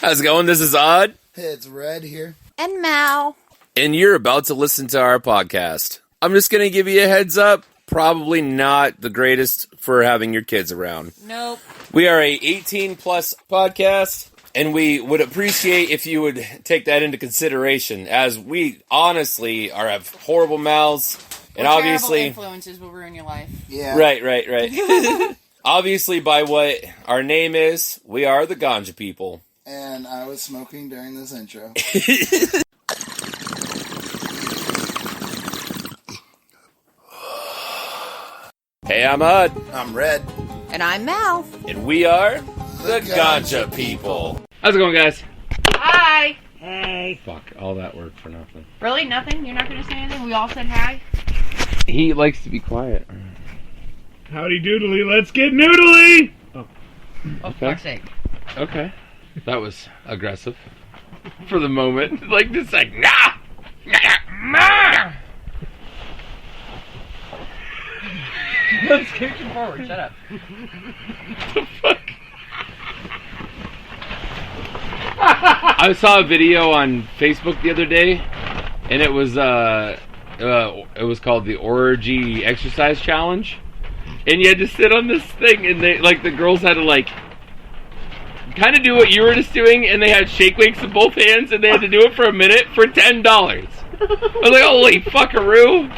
How's it going? This is Odd. Hey, it's Red here. And Mal. And you're about to listen to our podcast. I'm just going to give you a heads up. Probably not the greatest for having your kids around. Nope. We are a 18-plus podcast, and we would appreciate if you would take that into consideration, as we honestly have horrible mouths. And obviously, influences will ruin your life. Yeah. Right. Obviously, by what our name is, we are the Ganja people. And I was smoking during this intro. Hey, I'm Hud. I'm Red. And I'm Mal. And we are the Ganja people. How's it going, guys? Hi. Hey. Fuck, all that work for nothing. Really? Nothing? You're not going to say anything? We all said hi? He likes to be quiet. Howdy doodly, let's get noodly! Oh, for fuck's sake. Okay. That was aggressive. For the moment. Like, just like, nah! Nah! Let's kick you forward. Shut up. The fuck? I saw a video on Facebook the other day, and it was called the Orgy Exercise Challenge. And you had to sit on this thing, and they, like, the girls had to, like, kind of do what you were just doing, and they had shake weights in both hands, and they had to do it for a minute for $10. I was like, holy fuckaroo.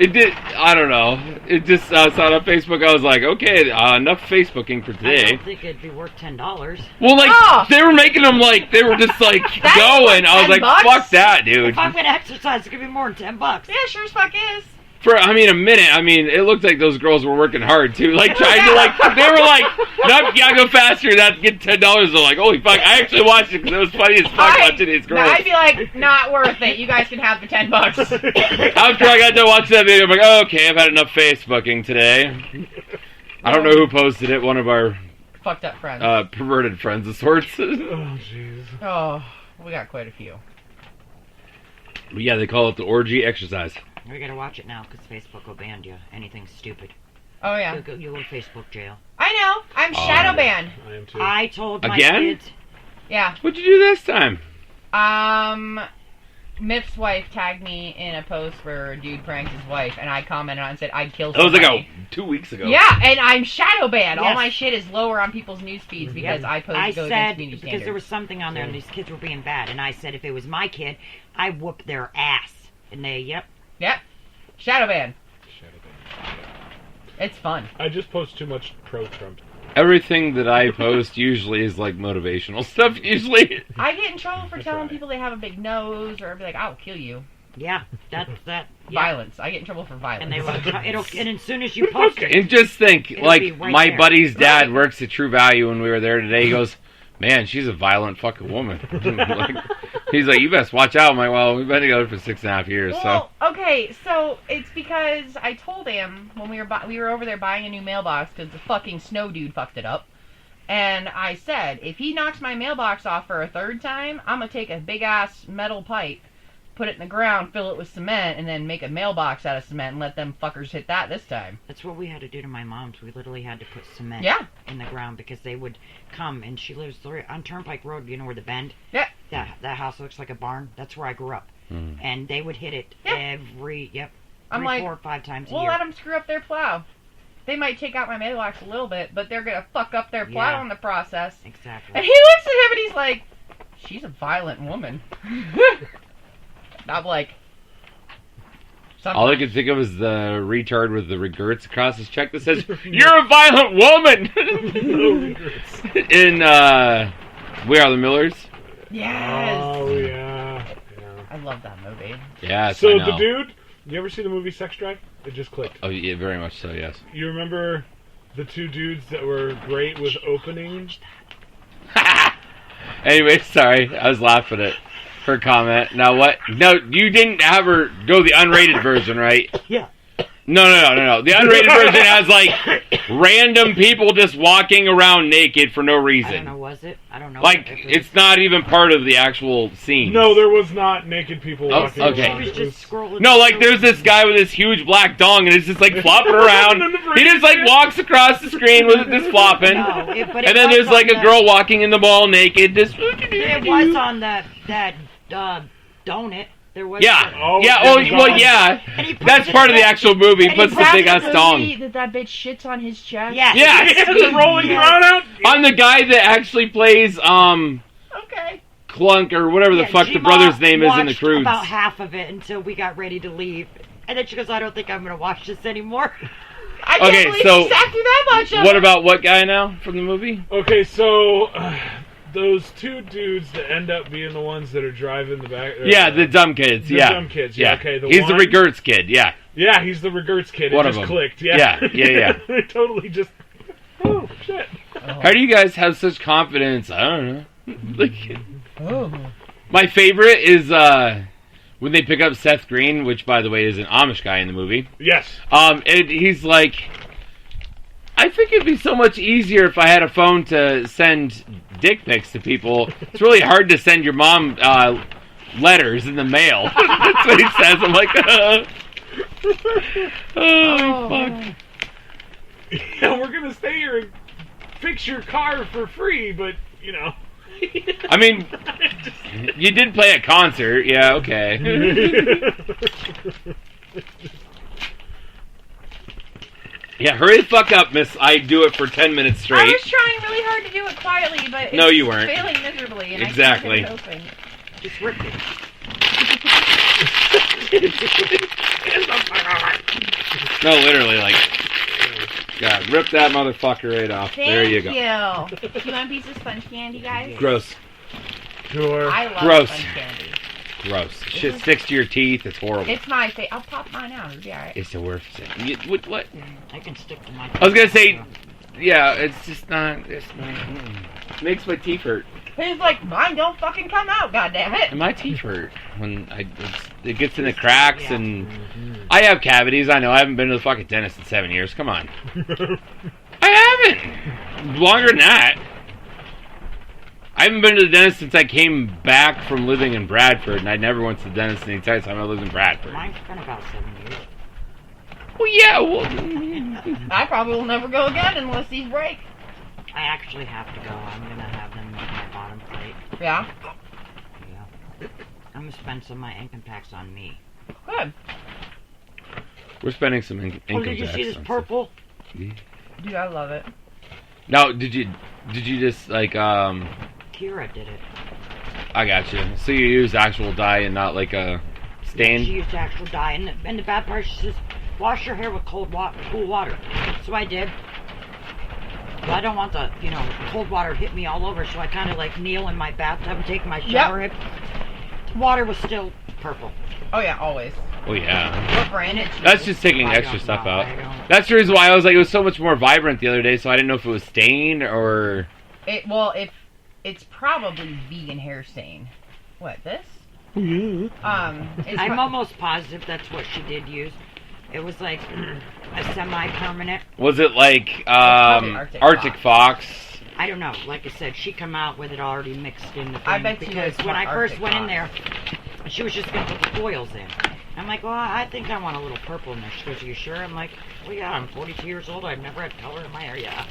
It did, I don't know. It just, I saw it on Facebook, I was like, okay, enough Facebooking for today. I don't think it'd be worth $10. Well, like, they were making them, like, they were just, like, going. I was like, $10? fuck that, dude. If I'm gonna exercise, it's gonna be more than $10. Yeah, sure as fuck is. For, a minute, it looked like those girls were working hard, too. Like, trying to, like, they were like, nope, you gotta go faster, that's get $10. They're like, holy fuck, I actually watched it because it was funny as fuck watching these girls. I'd be like, not worth it. You guys can have the $10. After I got done watching that video, I'm like, oh, okay, I've had enough Facebooking today. I don't know who posted it, one of our fucked up friends. Perverted friends of sorts. Oh, jeez. Oh, we got quite a few. But yeah, they call it the Orgy Exercise. We gotta watch it now, because Facebook will ban you. Anything stupid. Oh, yeah. You go to Facebook jail. I know. I'm shadow banned. I am too. I told my Again? kids. Yeah. What'd you do this time? Miff's wife tagged me in a post where a dude pranked his wife, and I commented on it and said, I'd kill That was somebody. like 2 weeks ago. Yeah, and I'm shadow banned. Yes. All my shit is lower on people's news feeds because I post I to go said, against community because standards. there was something on there and these kids were being bad, and I said if it was my kid, I whooped their ass. And they, yep. Shadow ban. It's fun. I just post too much pro-Trump. Everything that I post usually is like motivational stuff, usually. I get in trouble for telling people they have a big nose, or be like, I'll kill you. Yeah, that. Yeah. Violence. I get in trouble for violence. And they will. And as soon as you post it, And just think, It'll like, be right my there. buddy's dad works at True Value when we were there today. He goes, man, she's a violent fucking woman. Like, he's like, you best watch out. I'm like, well, we've been together for 6.5 years, well, okay, so it's because I told him when we were over there buying a new mailbox because the fucking snow dude fucked it up. And I said, if he knocks my mailbox off for a third time, I'm going to take a big-ass metal pipe, put it in the ground, fill it with cement, and then make a mailbox out of cement and let them fuckers hit that this time. that's what we had to do to my mom's. We literally had to put cement in the ground because they would come, and she lives on Turnpike Road, you know where the bend? Yeah. That house looks like a barn. That's where I grew up. And they would hit it I'm like, 4 or 5 times a we'll year. let them screw up their plow. They might take out my mailbox a little bit, but they're going to fuck up their plow in the process. Exactly. And he looks at him and he's like, she's a violent woman. I'm like, All I can think of is the retard with the regrets across his check that says, you're a violent woman! No regrets. In, We Are the Millers. yes. Oh, yeah. I love that movie. Yes, So I know. the dude, you ever see the movie Sex Drive? It just clicked. Oh, yeah, very much so, yes. You remember the two dudes that were great with opening? Anyway, sorry. I was laughing at her comment. Now what? No, you didn't have her go the unrated version, right? Yeah. No. The unrated version has like random people just walking around naked for no reason. I don't know, was it? I don't know. Like, it's not even part of the actual scene. No, there was not naked people walking okay. around. He was just scrolling. No, like, there's this guy with this huge black dong, and it's just, like, flopping around. He just, like, walks across the screen with it just flopping. No, and then there's, like, a girl walking in the mall naked. Just... It was on that donut. There was yeah. Yeah. That's part of the actual movie. He puts the big-ass dong. That bitch shits on his chest? Yes. Yes. The rolling around out? I'm the guy that actually plays, Okay. Clunk, or whatever the fuck the G-Ma brother's name is in the Croods. About half of it until we got ready to leave. And then she goes, I don't think I'm going to watch this anymore. I can't believe she sat through that much of it. What about what guy now from the movie? Okay, so those two dudes that end up being the ones that are driving the back. Yeah, the dumb kids. The dumb kids. Yeah. Okay. He's the Regertz kid. Yeah. Yeah, he's the Regertz kid. It One of just them. clicked. Yeah. Yeah. They totally just. Oh shit. How do you guys have such confidence? I don't know. My favorite is when they pick up Seth Green, which, by the way, is an Amish guy in the movie. Yes. And he's like, I think it'd be so much easier if I had a phone to send dick pics to people. It's really hard to send your mom letters in the mail. That's what he says. I'm like, oh, fuck. Yeah, we're gonna stay here and fix your car for free, but you know. I mean, you did play a concert. Yeah, okay. Yeah, hurry the fuck up, miss. I do it for 10 minutes straight. I was trying really hard to do it quietly, but No, you weren't. failing miserably. And Exactly. I can't get it open. Just rip it. No, literally, like, God, rip that motherfucker right off. There you go. Thank you. Do you want a piece of sponge candy, guys? Gross. Sure. I love Gross. sponge candy. Gross. Shit sticks to your teeth. It's horrible. It's my favorite. I'll pop mine out. It'll be alright. It's the worst thing. What? I can stick to my. I was gonna say, yeah, it's just not. It's not. Makes my teeth hurt. He's like, mine don't fucking come out, goddammit. And my teeth hurt when it gets in the cracks, and I have cavities. I know. I haven't been to the fucking dentist in 7 years. Come on. I haven't. Longer than that. I haven't been to the dentist since I came back from living in Bradford, and I never went to the dentist the entire time I lived in Bradford. Mine's been about 7 years. Well, yeah. Well, I probably will never go again unless these break. I actually have to go. I'm going to have them make my bottom plate. Yeah. Yeah. I'm going to spend some of my income tax on me. Good. we're spending some income tax. Oh, did you see this on purple? Dude, I love it. Now, did you just like Kira did it. I got you. So you use actual dye and not like a stain? She used actual dye, and the bad part, she says, wash your hair with cool water. So I did. But I don't want the, cold water to hit me all over, so I kind of like kneel in my bathtub and take my shower. Yep. Water was still purple. Oh yeah, always. Oh yeah. What brand it? That's just taking I extra don't stuff know, out. I don't- That's the reason why I was like, it was so much more vibrant the other day, so I didn't know if it was stained or. It's probably vegan hair stain. What, this? Yeah. I'm almost positive that's what she did use. It was like a semi-permanent. Was it like probably Arctic Fox? I don't know. Like I said, she come out with it already mixed in the thing. I bet you because it's when I not first Arctic went in Fox. there, she was just gonna put the foils in. I'm like, well, I think I want a little purple in there. She goes, are you sure? I'm like, well, yeah. I'm 42 years old. I've never had color in my hair. Yeah.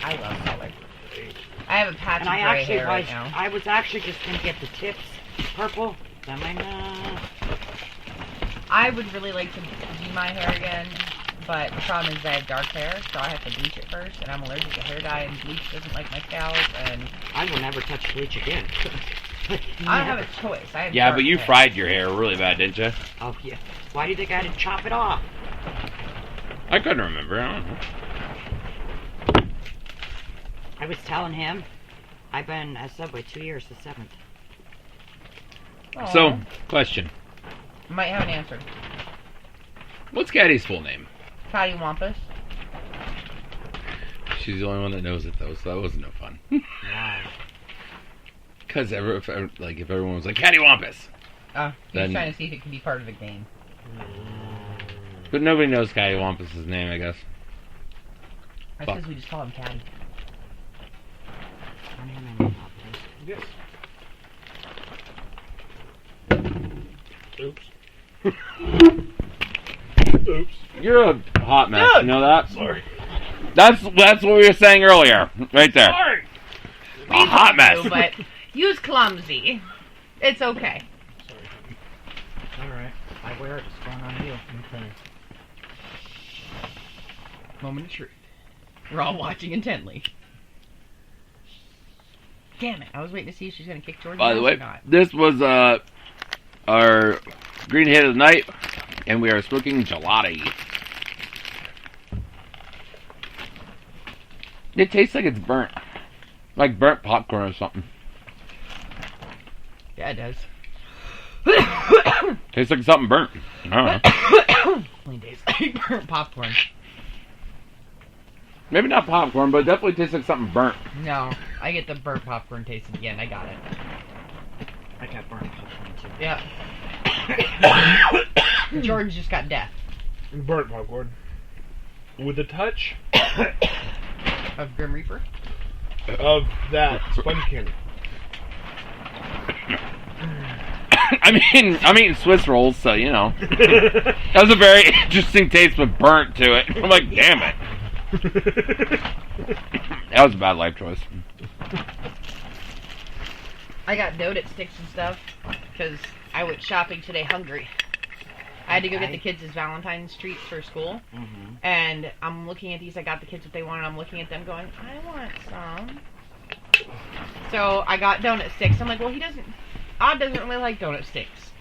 I love color. I have a patch And of gray gray actually hair right now. I was actually just gonna get the tips purple. Then I'm like, nah. I would really like to do my hair again, but the problem is I have dark hair, so I have to bleach it first, and I'm allergic to hair dye, and bleach doesn't like my scalp, and I will never touch bleach again. I don't have a choice. I have Yeah, dark but you hair. fried your hair really bad, didn't you? Oh yeah. Why do you think I had to chop it off? I couldn't remember. I don't know. I was telling him, I've been at Subway 2 years, the 7th. Aw. So, question. Might have an answer. What's Caddy's full name? Patty Wampus. She's the only one that knows it, though, so that wasn't no fun. Wow. Because if everyone was like, Caddy Wampus! He's Then- trying to see if it can be part of the game. But nobody knows Cattywampus' name, I guess. That's because we just call him Caddy. Yes. Oops. Oops. You're a hot mess, Dude! you know that? Sorry. That's what we were saying earlier, right there. Sorry. A hot mess. You, but use clumsy. It's okay. Sorry. Alright. I wear it. It's going on you. Okay. Moment of truth. We're all watching intently. Damn it! I was waiting to see if she's gonna kick Jordan. By the way, or not. this was our green hit of the night, and we are smoking gelati. It tastes like it's burnt. Like burnt popcorn or something. Yeah, it does. Tastes like something burnt. I don't know. Only tastes like burnt popcorn. Maybe not popcorn, but it definitely tastes like something burnt. No, I get the burnt popcorn taste again. I got it. I got burnt popcorn too. Yeah. Jordan just got death Burnt popcorn. With a touch of Grim Reaper. of that sponge candy. I'm eating Swiss rolls, so you know. That was a very interesting taste with burnt to it. I'm like, damn it. That was a bad life choice. I got donut sticks and stuff because I went shopping today hungry. I had to go get the kids' Valentine's treats for school, and I'm looking at these. I got the kids what they wanted. I'm looking at them going, I want some. So I got donut sticks. I'm like, well, Odd doesn't really like donut sticks.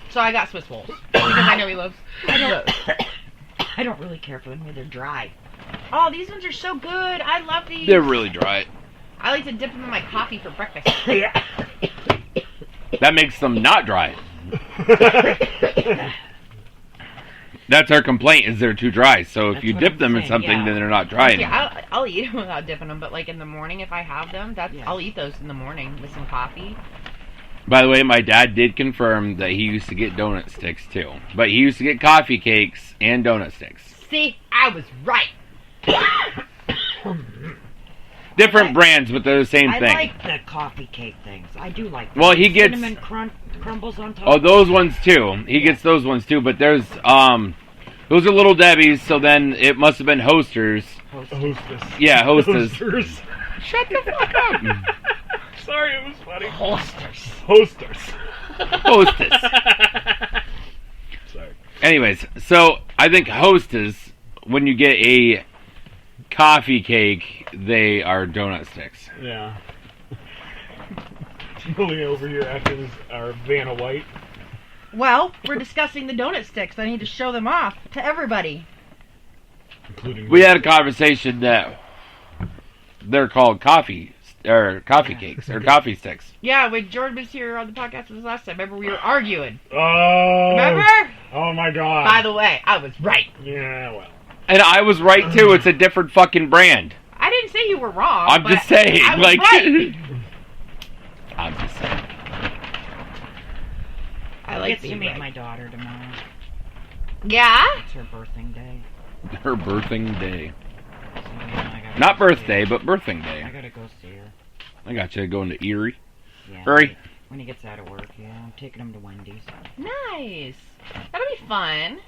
So I got Swiss rolls because I know he loves those. I don't really care for them when they're dry. Oh, these ones are so good. I love these. They're really dry. I like to dip them in my coffee for breakfast. That makes them not dry. That's our complaint, is they're too dry. So if That's you what dip I'm them in saying, something, yeah. then they're not dry Yeah, anymore. I'll eat them without dipping them, but like in the morning if I have them, Yeah. I'll eat those in the morning with some coffee. By the way, my dad did confirm that he used to get donut sticks too. But he used to get coffee cakes and donut sticks. See, I was right. Different brands, but they're the same I thing. like the coffee cake things. I do like them. Well, he gets- cinnamon crumbles on top. Oh, those ones too. He gets those ones too, but there's those are Little Debbie's, so then it must have been Hosters. Hostess. Yeah, Hostess. Hosters. Shut the fuck up. Sorry, it was funny. Holsters. Hosters. Hostess. Sorry. Anyways, so I think Hostess, when you get a coffee cake, they are donut sticks. Yeah. Pulling over here after this, our Vanna White. Well, we're discussing the donut sticks. I need to show them off to everybody. Including We had a conversation that they're called coffee cakes or coffee sticks. Yeah, when Jordan was here on the podcast this last time, remember we were arguing. Oh. Remember? Oh my god. By the way, I was right. Yeah, well. And I was right too. It's a different fucking brand. I didn't say you were wrong. I'm but just saying, I was like. right. I'm just saying. I I like get to being meet right. my daughter tomorrow. Yeah? It's her birthing day. Her birthing day. So, yeah, I gotta Not go see birthday, her. but birthing I day. gotta go see her. I got you going to Erie. Yeah. Hurry. When he gets out of work, yeah. I'm taking him to Wendy's. Nice. That'll be fun.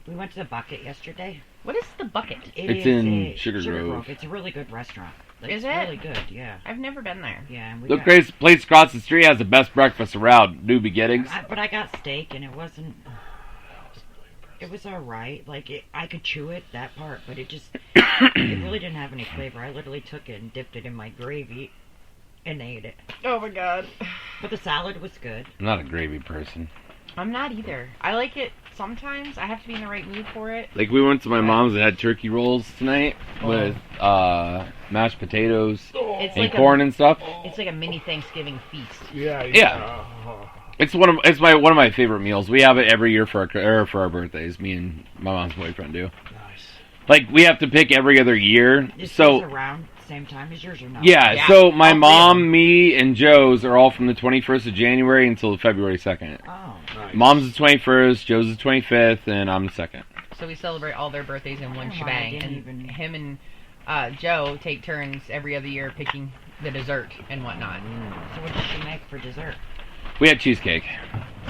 We went to the Bucket yesterday. What is the bucket? It's in Sugar Grove. It's a really good restaurant. Is It's it? really good, yeah. I've never been there. Yeah, and we The got, place across the street has the best breakfast around. New Beginnings. but I got steak and it wasn't. It was alright. Like, I could chew it, that part, but it really didn't have any flavor. I literally took it and dipped it in my gravy and ate it. Oh my god. But the salad was good. I'm not a gravy person. I'm not either. I like it sometimes. I have to be in the right mood for it. Like we went to my mom's and had turkey rolls tonight with mashed potatoes It's and like corn and stuff. It's like a mini Thanksgiving feast. Yeah. Yeah. It's one of my favorite meals. We have it every year for our birthdays. Me and my mom's boyfriend do. Nice. Like we have to pick every other year. Is So yours around the same time as yours or not? yeah, Yeah. so my All three of mom, me, and Joe's are all from the 21st of January until February 2nd. Oh. Nice. Mom's the 21st, Joe's the 25th, and I'm the 2nd. So we celebrate all their birthdays in one Oh, I shebang. didn't And even- him and Joe take turns every other year picking the dessert and whatnot. So what does she make for dessert? We had cheesecake.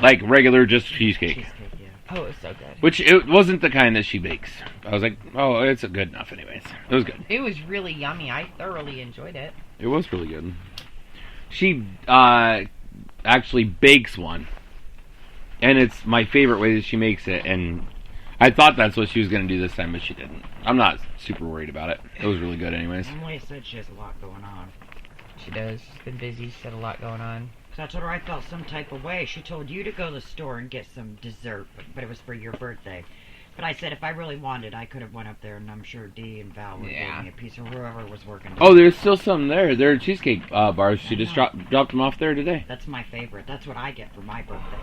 Like regular just cheesecake. Cheesecake, yeah. Oh, it was so good. Which it wasn't the kind that she bakes. I was like, oh, it's good enough anyways. It was good. It was really yummy. I thoroughly enjoyed it. It was really good. She actually bakes one. And it's my favorite way that she makes it. And I thought that's what she was going to do this time, but she didn't. I'm not super worried about it. It was really good anyways. Emily said she has a lot going on. She does. She's been busy. She's got a lot going on. So I told her I felt some type of way. She told you to go to the store and get some dessert, but it was for your birthday. But I said if I really wanted, I could have went up there, and I'm sure Dee and Val would Yeah. give me a piece, or whoever was working. Oh, there's still some there. There are cheesecake bars. She just dropped them off there today. That's my favorite. That's what I get for my birthday.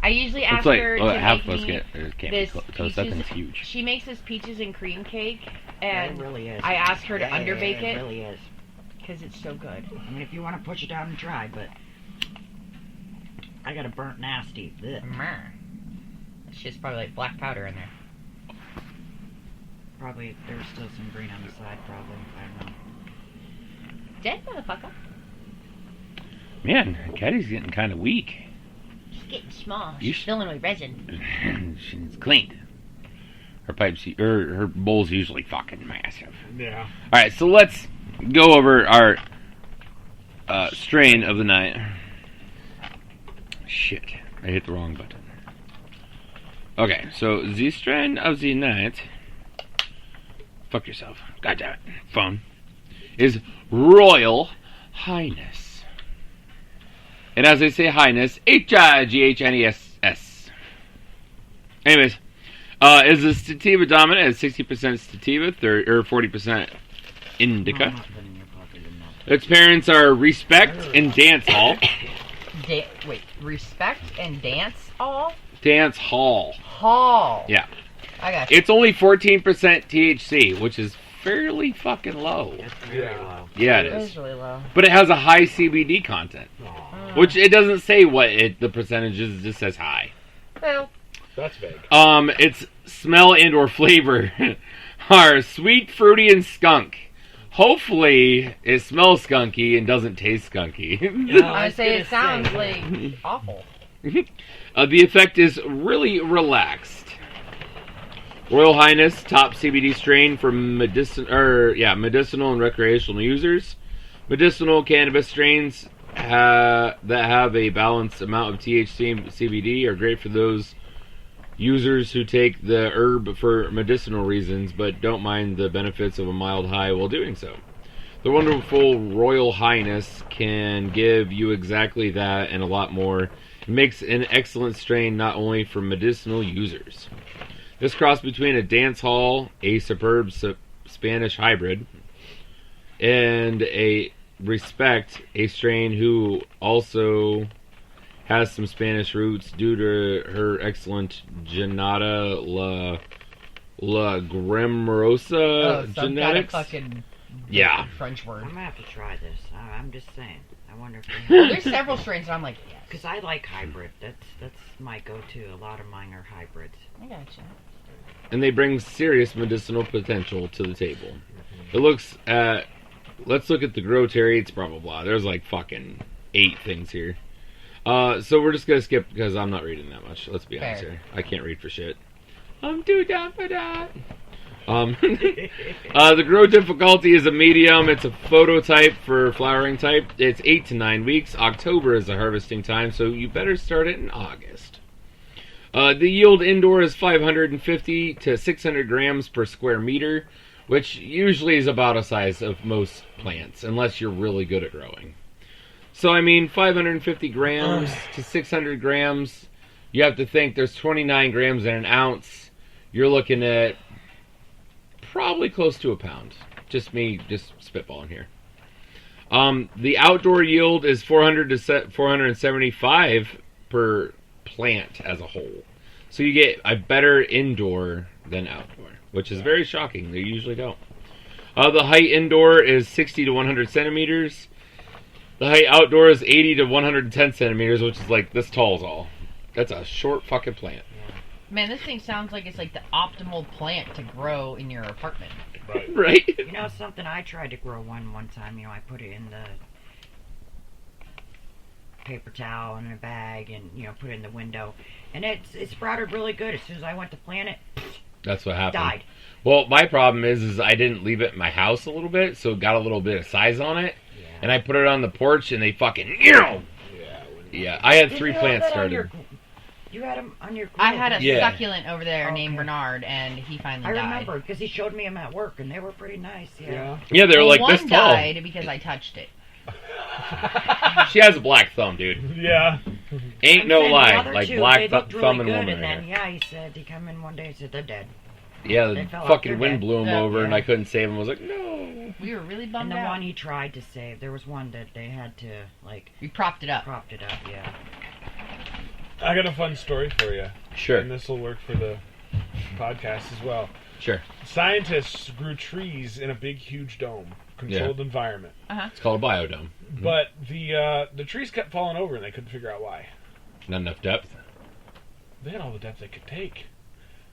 I usually ask It's like her to half make of us me get can't be this toast. That peaches- thing's huge. She makes this peaches and cream cake, Yeah, and it really is. I asked her to Yeah, underbake It it really is. because it's so good. I mean, if you want to push it down and try, but I got a burnt nasty. Ugh. It's just probably like black powder in there. Probably there's still some green on the side. Probably I don't know. Dead motherfucker. Man, Caddy's getting kind of weak. She's getting small. You She's sh- filling with resin. She's cleaned. Her pipes, or her bowl's usually fucking massive. Yeah. All right, so let's go over our strain of the night. Shit, I hit the wrong button. Okay, so the strain of the night. Fuck yourself. God damn it. Phone. Is Royal Highness. And as I say Highness, Highgness. Anyways, is a sativa dominant at 60% sativa, 40% indica. I'm not putting in your pocket enough. Its parents are Respect and Dance Hall. Wait, respect and dance all? Dance Hall. Hall. Yeah. I got you. It's only 14% THC, which is fairly fucking low. That's very Yeah. low. Yeah, it It is. is really low. But it has a high CBD content, which it doesn't say what the percentage is. It just says high. Well, That's vague. Its smell and or flavor are sweet, fruity, and skunk. Hopefully, it smells skunky and doesn't taste skunky. I say it sounds like awful. The effect is really relaxed. Royal Highness, top CBD strain for medicinal and recreational users. Medicinal cannabis strains that have a balanced amount of THC and CBD are great for those users who take the herb for medicinal reasons but don't mind the benefits of a mild high while doing so. The wonderful Royal Highness can give you exactly that and a lot more. It makes an excellent strain not only for medicinal users. This cross between a dance hall, a superb Spanish hybrid, and a Respect, a strain who also has some Spanish roots due to her excellent Genata La Grimrosa Some genetics. kind of fucking Yeah. French word. I'm gonna have to try this. I'm just saying. I wonder if There's several strains, and I'm like, yes. because I like hybrid. That's my go-to. A lot of mine are hybrids. I gotcha. And they bring serious medicinal potential to the table. It looks at. Let's look at the grow rates, blah blah blah. There's like fucking 8 things here. So we're just gonna skip because I'm not reading that much. Let's be honest Fair. here. I can't read for shit. I'm too dumb for that. The grow difficulty is a medium. It's a phototype for flowering type. It's 8 to 9 weeks. October is the harvesting time, so you better start it in August. The yield indoor is 550 to 600 grams per square meter, which usually is about a size of most plants, unless you're really good at growing. So, I mean, 550 grams to 600 grams, you have to think there's 29 grams in an ounce. You're looking at probably close to a pound. Just spitballing here. The outdoor yield is 400 to 475 per plant as a whole. So you get a better indoor than outdoor, which is very shocking. They usually don't. The height indoor is 60 to 100 centimeters. The height outdoor is 80 to 110 centimeters, which is like this tall is all. That's a short fucking plant. Man, this thing sounds like it's like the optimal plant to grow in your apartment. Right. Right? You know something? I tried to grow one time. You know, I put it in the paper towel in a bag and, you know, put it in the window. And it sprouted really good. As soon as I went to plant it, That's what happened. died. Well, my problem is I didn't leave it in my house a little bit, so it got a little bit of size on it. Yeah. And I put it on the porch, and they fucking... Yeah. Yeah, I had Didn't 3 you have plants that on started. You had them on your grill. I had a Yeah. succulent over there named Okay. Bernard, and he finally I died. remember because he showed me them at work, and they were pretty nice. Yeah. Yeah, they were like one this tall. died because I touched it. She has a black thumb, dude. Yeah. Ain't I'm no saying the lie. other Like two, black they looked really thumb and good, woman and right then here. he said he come in one day and said they're dead. Yeah, they the fell off fucking their wind bed. blew him Yeah. over, and Yeah. I couldn't save him. I was like, no. We were really And bummed the out. one he tried to save, there was one that they had to like We propped it up. propped it up. Yeah. I got a fun story for you. Sure, And this will work for the podcast as well. sure. Scientists grew trees in a big, huge dome, controlled environment. It's called a biodome. But the trees kept falling over, and they couldn't figure out why. Not enough depth. They had all the depth they could take.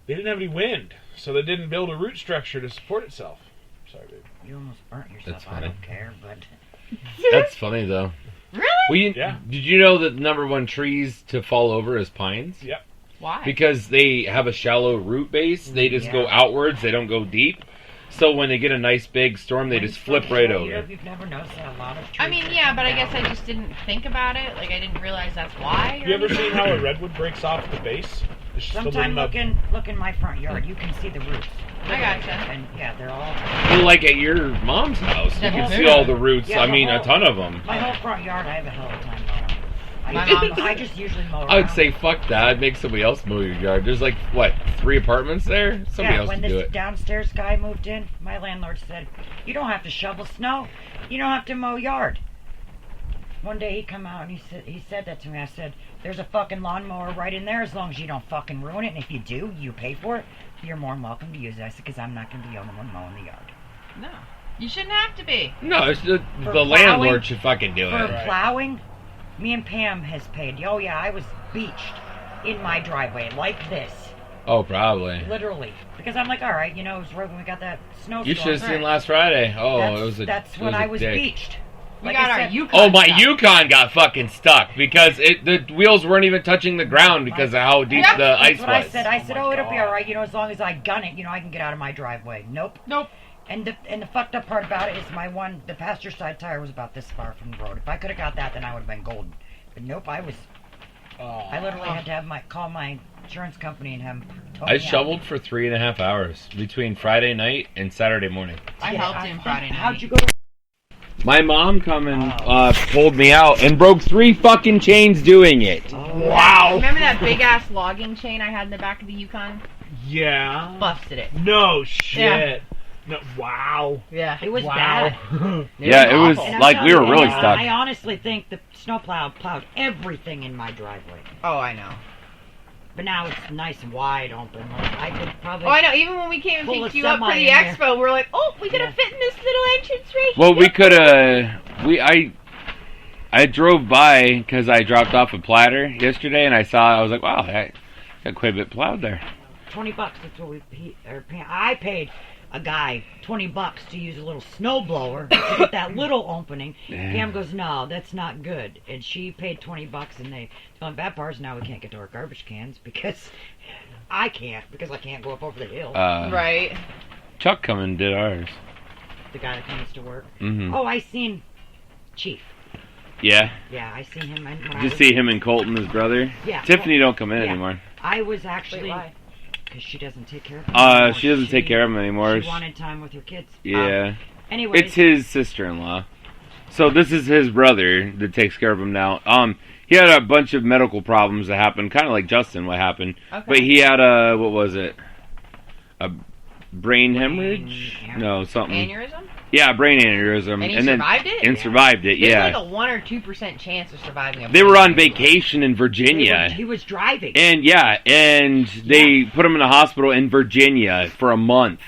They didn't have any wind, so they didn't build a root structure to support itself. Sorry, babe. You almost burnt yourself. That's I funny. don't care, but That's funny, though. Really? Yeah. Did you know that the number one trees to fall over is pines? Yep. Why? Because they have a shallow root base. They just go Yeah. outwards. They don't go deep. So when they get a nice big storm, they just flip right over. You've never noticed that a lot of trees. I mean, that yeah, come but I down. guess I just didn't think about it. Like, I didn't realize that's why. Have you ever seen how a redwood breaks off the base? It's just a Sometime little look in my front yard. You can see the roots. I gotcha. And yeah, they're all. Well, like at your mom's house, you can Yeah. see all the roots. Yeah, I the mean, a whole- ton of them. My whole front yard, I have a hell of a time mowing. My I just usually mow around. I would say, fuck that. I'd make somebody else mow your yard. There's like, what, 3 apartments there? Somebody else when can do this it. downstairs guy moved in, my landlord said, "You don't have to shovel snow. You don't have to mow yard." One day he come out and he said that to me. I said, "There's a fucking lawnmower right in there. As long as you don't fucking ruin it, and if you do, you pay for it. You're more than welcome to use it." I said, "Because I'm not going to be the only one mowing the yard." No. You shouldn't have to be. No, it's the For landlord plowing- should fucking do For it. Right. plowing, me and Pam has paid. Oh yeah, I was beached in my driveway like this, Oh, probably. literally. Because I'm like, all right, you know, it was right when we got that snowstorm. You should have seen Right. last Friday. Oh, That's it when was I a was dick. beached. We Like got I our said- Yukon Oh, my stuff. Yukon got fucking stuck because the wheels weren't even touching the ground because of how deep Yep, the That's ice what I was. said. I said, my oh, it'll be God. all right, you know, as long as I gun it, you know, I can get out of my driveway. Nope. Nope. And the fucked up part about it is the passenger side tire was about this far from the road. If I could have got that, then I would have been golden. But nope, I literally had to call my insurance company and have them tow I me out. shoveled for 3.5 hours between Friday night and Saturday morning. I helped him Friday night. How'd you go to My mom pulled me out and broke 3 fucking chains doing it. Wow. Remember that big ass logging chain I had in the back of the Yukon? Yeah. Busted it. No shit. Yeah. No. Wow. Yeah. It was Wow. bad. Yeah, it was awful. And I'm like we telling were you, really stuck. I honestly think the snowplow plowed everything in my driveway. Oh, I know. But now it's nice and wide open. Like, I could probably. Oh, I know. Even when we came and Pull picked a you up for semi the in there. expo, we're like, oh, we could have Yeah. fit in this little entrance right Well, here. we could have. I drove by because I dropped off a platter yesterday, and I was like, wow, I got quite a bit plowed there. $20. That's what I paid a guy $20 to use a little snow blower to get that little opening. Yeah. Pam goes, no, that's not good. And she paid $20, and the only bad part is now we can't get to our garbage cans because I can't go up over the hill. Right. Chuck come and did ours. The guy that comes to work. Mm-hmm. Oh, I seen Chief. Yeah. Yeah, I seen him. When I Did you was, see him and Colton, his brother? Yeah. Tiffany don't come in Yeah. anymore. I was actually Wait, why? because she doesn't take care of him. anymore. She doesn't take care of him anymore. She wanted time with her kids. Yeah. Anyways, It's his sister-in-law. So this is his brother that takes care of him now. He had a bunch of medical problems that happened, kind of like Justin, what happened. Okay. But he had a, what was it? A brain hemorrhage? yeah. No, something. Aneurysm? Yeah, brain aneurysm. And he then survived it? And Yeah. survived it, There's yeah. like a 1 or 2% chance of surviving a They were on brain vacation in Virginia. He was driving. And they put him in the hospital in Virginia for a month.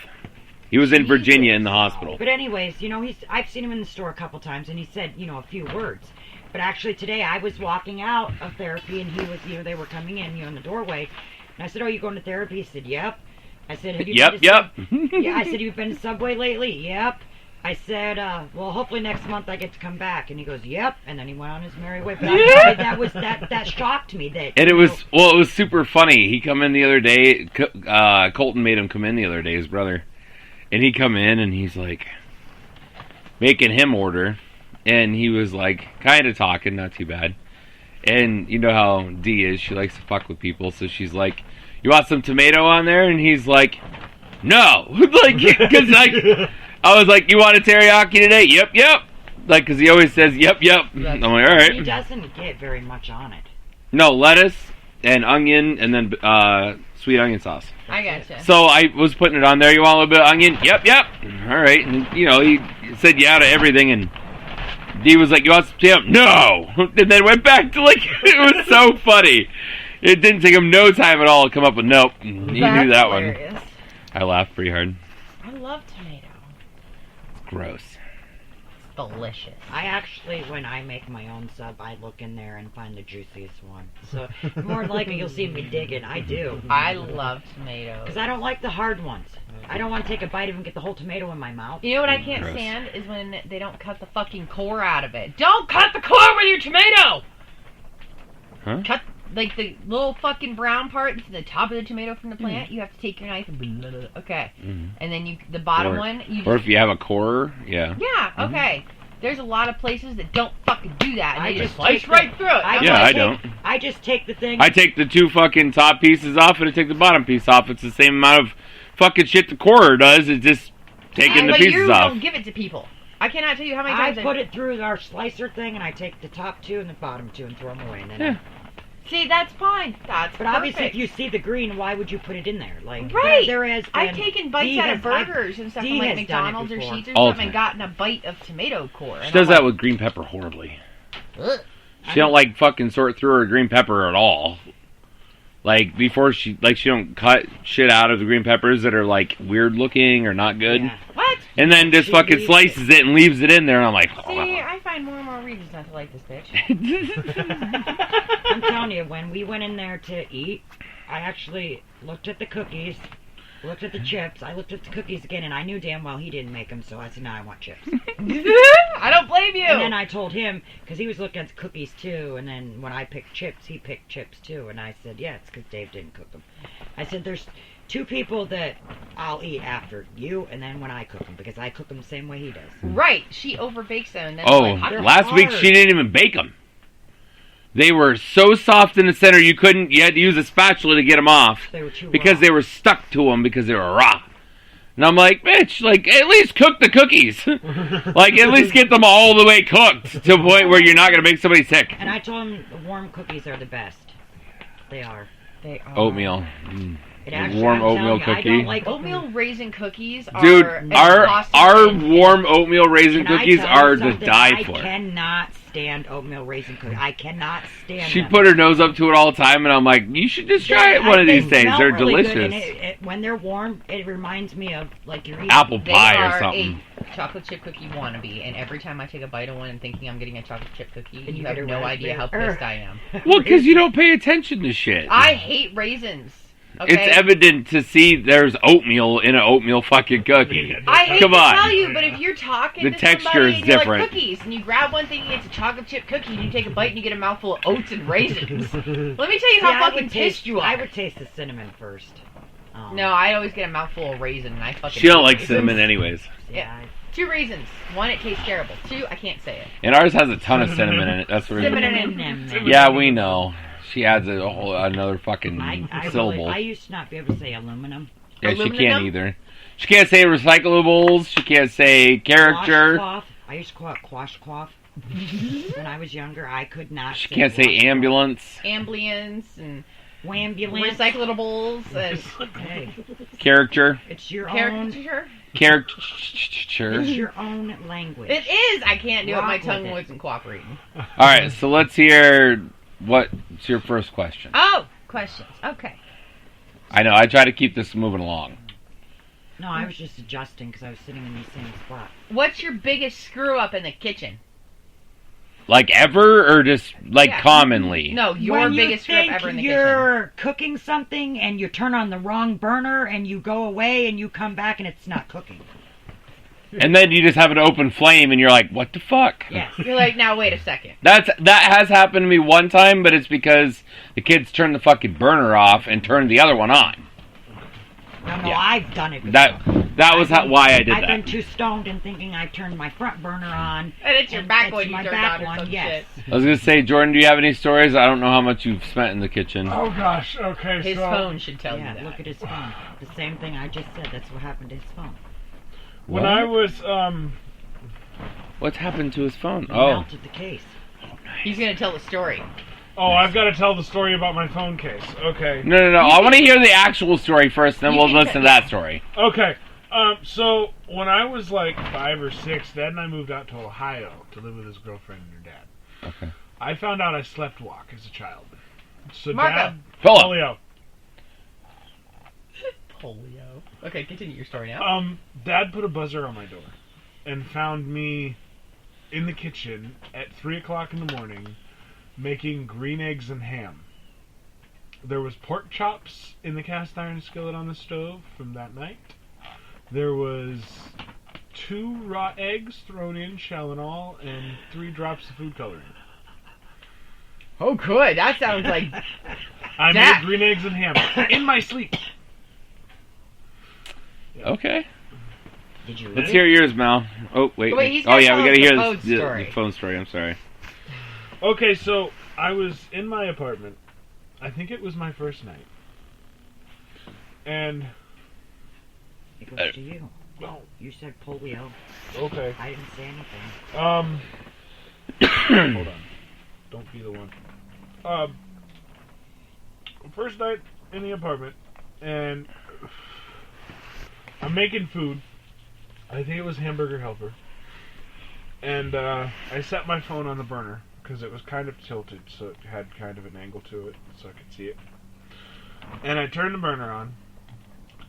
He was in Virginia in the hospital. But anyways, you know, I've seen him in the store a couple times, and he said, you know, a few words. But actually today I was walking out of therapy, and he was, you know, they were coming in, you know, in the doorway, And I said, "Oh, you going to therapy?" He said, "Yep." I said, "Have you Yep, been to yep. Yeah, I said, "You've been to Subway lately?" "Yep." I said, "Well, hopefully next month I get to come back." And he goes, "Yep." And then he went on his merry way. But that shocked me. And it was super funny. He come in the other day. Colton made him come in the other day, his brother, and he come in and he's like making him order, and he was like kind of talking, not too bad. And you know how Dee is; she likes to fuck with people, so she's like, "You want some tomato on there?" And he's like, "No," like because like. I was like, "You want a teriyaki today?" "Yep, yep." Like, because he always says, "Yep, yep." I'm like, "All right." He doesn't get very much on it. No, lettuce and onion and then sweet onion sauce. I gotcha. So I was putting it on there. "You want a little bit of onion?" "Yep, yep." All right. And, you know, he said yeah to everything. And Dee was like, "You want some jam?" "No." And then went back to like, it was so funny. It didn't take him no time at all to come up with nope. He knew that hilarious. one. I laughed pretty hard. I love tomato. Gross. It's delicious. I actually, when I make my own sub, I look in there and find the juiciest one. So more than likely you'll see me digging. I do. I love tomatoes. Because I don't like the hard ones. I don't want to take a bite of and get the whole tomato in my mouth. You know what I can't Gross. stand is when they don't cut the fucking core out of it. Don't cut the core with your tomato! Huh? Cut, like, the little fucking brown part that's the top of the tomato from the plant. You have to take your knife and blah, blah, blah. Okay. Mhm. And then the bottom Or- one, you Or just... if you have a core, yeah. Yeah, okay. There's a lot of places that don't fucking do that. And I they just just slice take right the- through it. I I'm Yeah, like, I take- don't. I just take the thing. I take the two fucking top pieces off and I take the bottom piece off. It's the same amount of fucking shit the core does. It's just taking the but pieces you off. don't give it to people. I cannot tell you how many I times put it through our slicer thing, and I take the top two and the bottom two and throw them away. And then Yeah. See, that's fine. That's But obviously, if perfect. you see the green, why would you put it in there? Like, Right. there has been, I've taken bites Dee out has- of burgers and stuff Dee from like has done it McDonald's or before. Sheetz or All the something and gotten a bite of tomato core. She And does I'm that like, with green pepper horribly. ugh. She don't like fucking sort through her green pepper at all. Like before she don't cut shit out of the green peppers that are like weird looking or not good. Yeah. What? And then just She fucking leaves slices it and leaves it in there and I'm like, See, I find more and more reasons not to like this bitch. I'm telling you, when we went in there to eat, I actually looked at the cookies, looked at the chips. I looked at the cookies again, and I knew damn well he didn't make them, so I said, "Now I want chips." I don't blame you. And then I told him, because he was looking at the cookies too, and then when I picked chips, he picked chips too. And I said, "Yeah, it's because Dave didn't cook them." I said, "There's two people that I'll eat after, you and then when I cook them, because I cook them the same way he does." Right, she overbakes them. And that's oh, like, They're last week hard. she didn't even bake them. They were so soft in the center you had to use a spatula to get them off They were too because raw. they were stuck to them because they were raw. And I'm like, bitch, like, at least cook the cookies. Like, at least get them all the way cooked to a point where you're not going to make somebody sick. And I told him the warm cookies are the best. They are. They are. Oatmeal. It actually, Warm I'm telling oatmeal you, I cookie. don't like Oatmeal raisin cookies are Dude, our exhausting. warm oatmeal raisin Can I cookies tell are you to something? die I for. cannot stand oatmeal raisin cookies. I cannot stand She them. put her nose up to it all the time, and I'm like, you should just try it one of these days. smell They're really good, delicious. and when they're warm, it reminds me of like you're eating Apple They pie are or something. a chocolate chip cookie wannabe, and every time I take a bite of one and thinking I'm getting a chocolate chip cookie, And you you have get a no idea how raspberry. pissed I am. Well, because you don't pay attention to shit. I hate raisins. Okay? It's evident to see there's oatmeal in an oatmeal fucking cookie. I hate Come to on. tell you, but if you're talking The to texture somebody is and you're different. like cookies, and you grab one thing and it's a chocolate chip cookie, and you take a bite and you get a mouthful of oats and raisins. Let me tell you See, how I fucking would taste, pissed you are. I would taste the cinnamon first. No, I always get a mouthful of raisin, and I fucking. She don't hate like raisins. cinnamon anyways. Yeah. 2 reasons. 1, it tastes terrible. 2, I can't say it. And ours has a ton of cinnamon in it. That's the reason. Cinnamon. Yeah, we know. She adds a whole another fucking I syllable. I used to not be able to say aluminum. Yeah, she Aluminum? can't either. She can't say recyclables. She can't say character. Washcloth. I used to call it quashcloth. When I was younger, I could not. She can't say washcloth. ambulance. Ambulance and Wambulance. recyclables and Hey, Character. it's your own. caricature. Character. It's your own language. It is. I can't do it. My Rock with tongue it. wasn't cooperating. All right, so let's hear what's your first question. Oh, questions. Okay. I know. I try to keep this moving along. No, I was just adjusting because I was sitting in the same spot. What's your biggest screw up in the kitchen? Like ever, or just like Yeah. commonly? No, your when biggest you screw up think ever in the you're cooking something and you turn on the wrong burner and you go away and you come back and it's not cooking. And then you just have an open flame, and you're like, "What the fuck?" Yes. kitchen. You're like, now wait a second. That has happened to me one time, but it's because the kids turned the fucking burner off and turned the other one on. No, Yeah. I've done it before. That was why I did I've that. been too stoned and thinking I turned my front burner on. And it's your back it's one you my turned back on or one, some yes. shit. I was gonna say, Jordan, do you have any stories? I don't know how much you've spent in the kitchen. Oh gosh. Okay. His so phone should tell you Yeah, that. look at his phone. The same thing I just said. That's what happened to his phone. when I was What's happened to his phone? He Oh, melted the case. He's gonna tell the story. I've got to tell the story about my phone case. Okay. no! I want to hear the actual story first, then You we'll can listen to that story. Okay. So when I was like 5 or 6, Dad and I moved out to Ohio to live with his girlfriend and her dad. Okay. I found out I slept walk as a child. So Marco. Dad, Polio. Polio. Okay, continue your story now. Dad put a buzzer on my door and found me in the kitchen at 3 o'clock in the morning making green eggs and ham. There was pork chops in the cast iron skillet on the stove from that night. There was 2 raw eggs thrown in, shell and all, and 3 drops of food coloring. Oh, good. That sounds like I Dad. made green eggs and ham in my sleep. Okay. Did you Let's eat hear yours, Mal. Oh, wait. Wait, he's Oh, gotta yeah, we tell gotta us hear the phone the story. phone story. I'm sorry. Okay, so I was in my apartment. I think it was my first night. And it? It goes to you. oh, You said polio. okay. I didn't say anything. Hold on. Don't be the one. First night in the apartment, and I'm making food. I think it was Hamburger Helper. And I set my phone on the burner because it was kind of tilted, so it had kind of an angle to it, so I could see it. And I turned the burner on,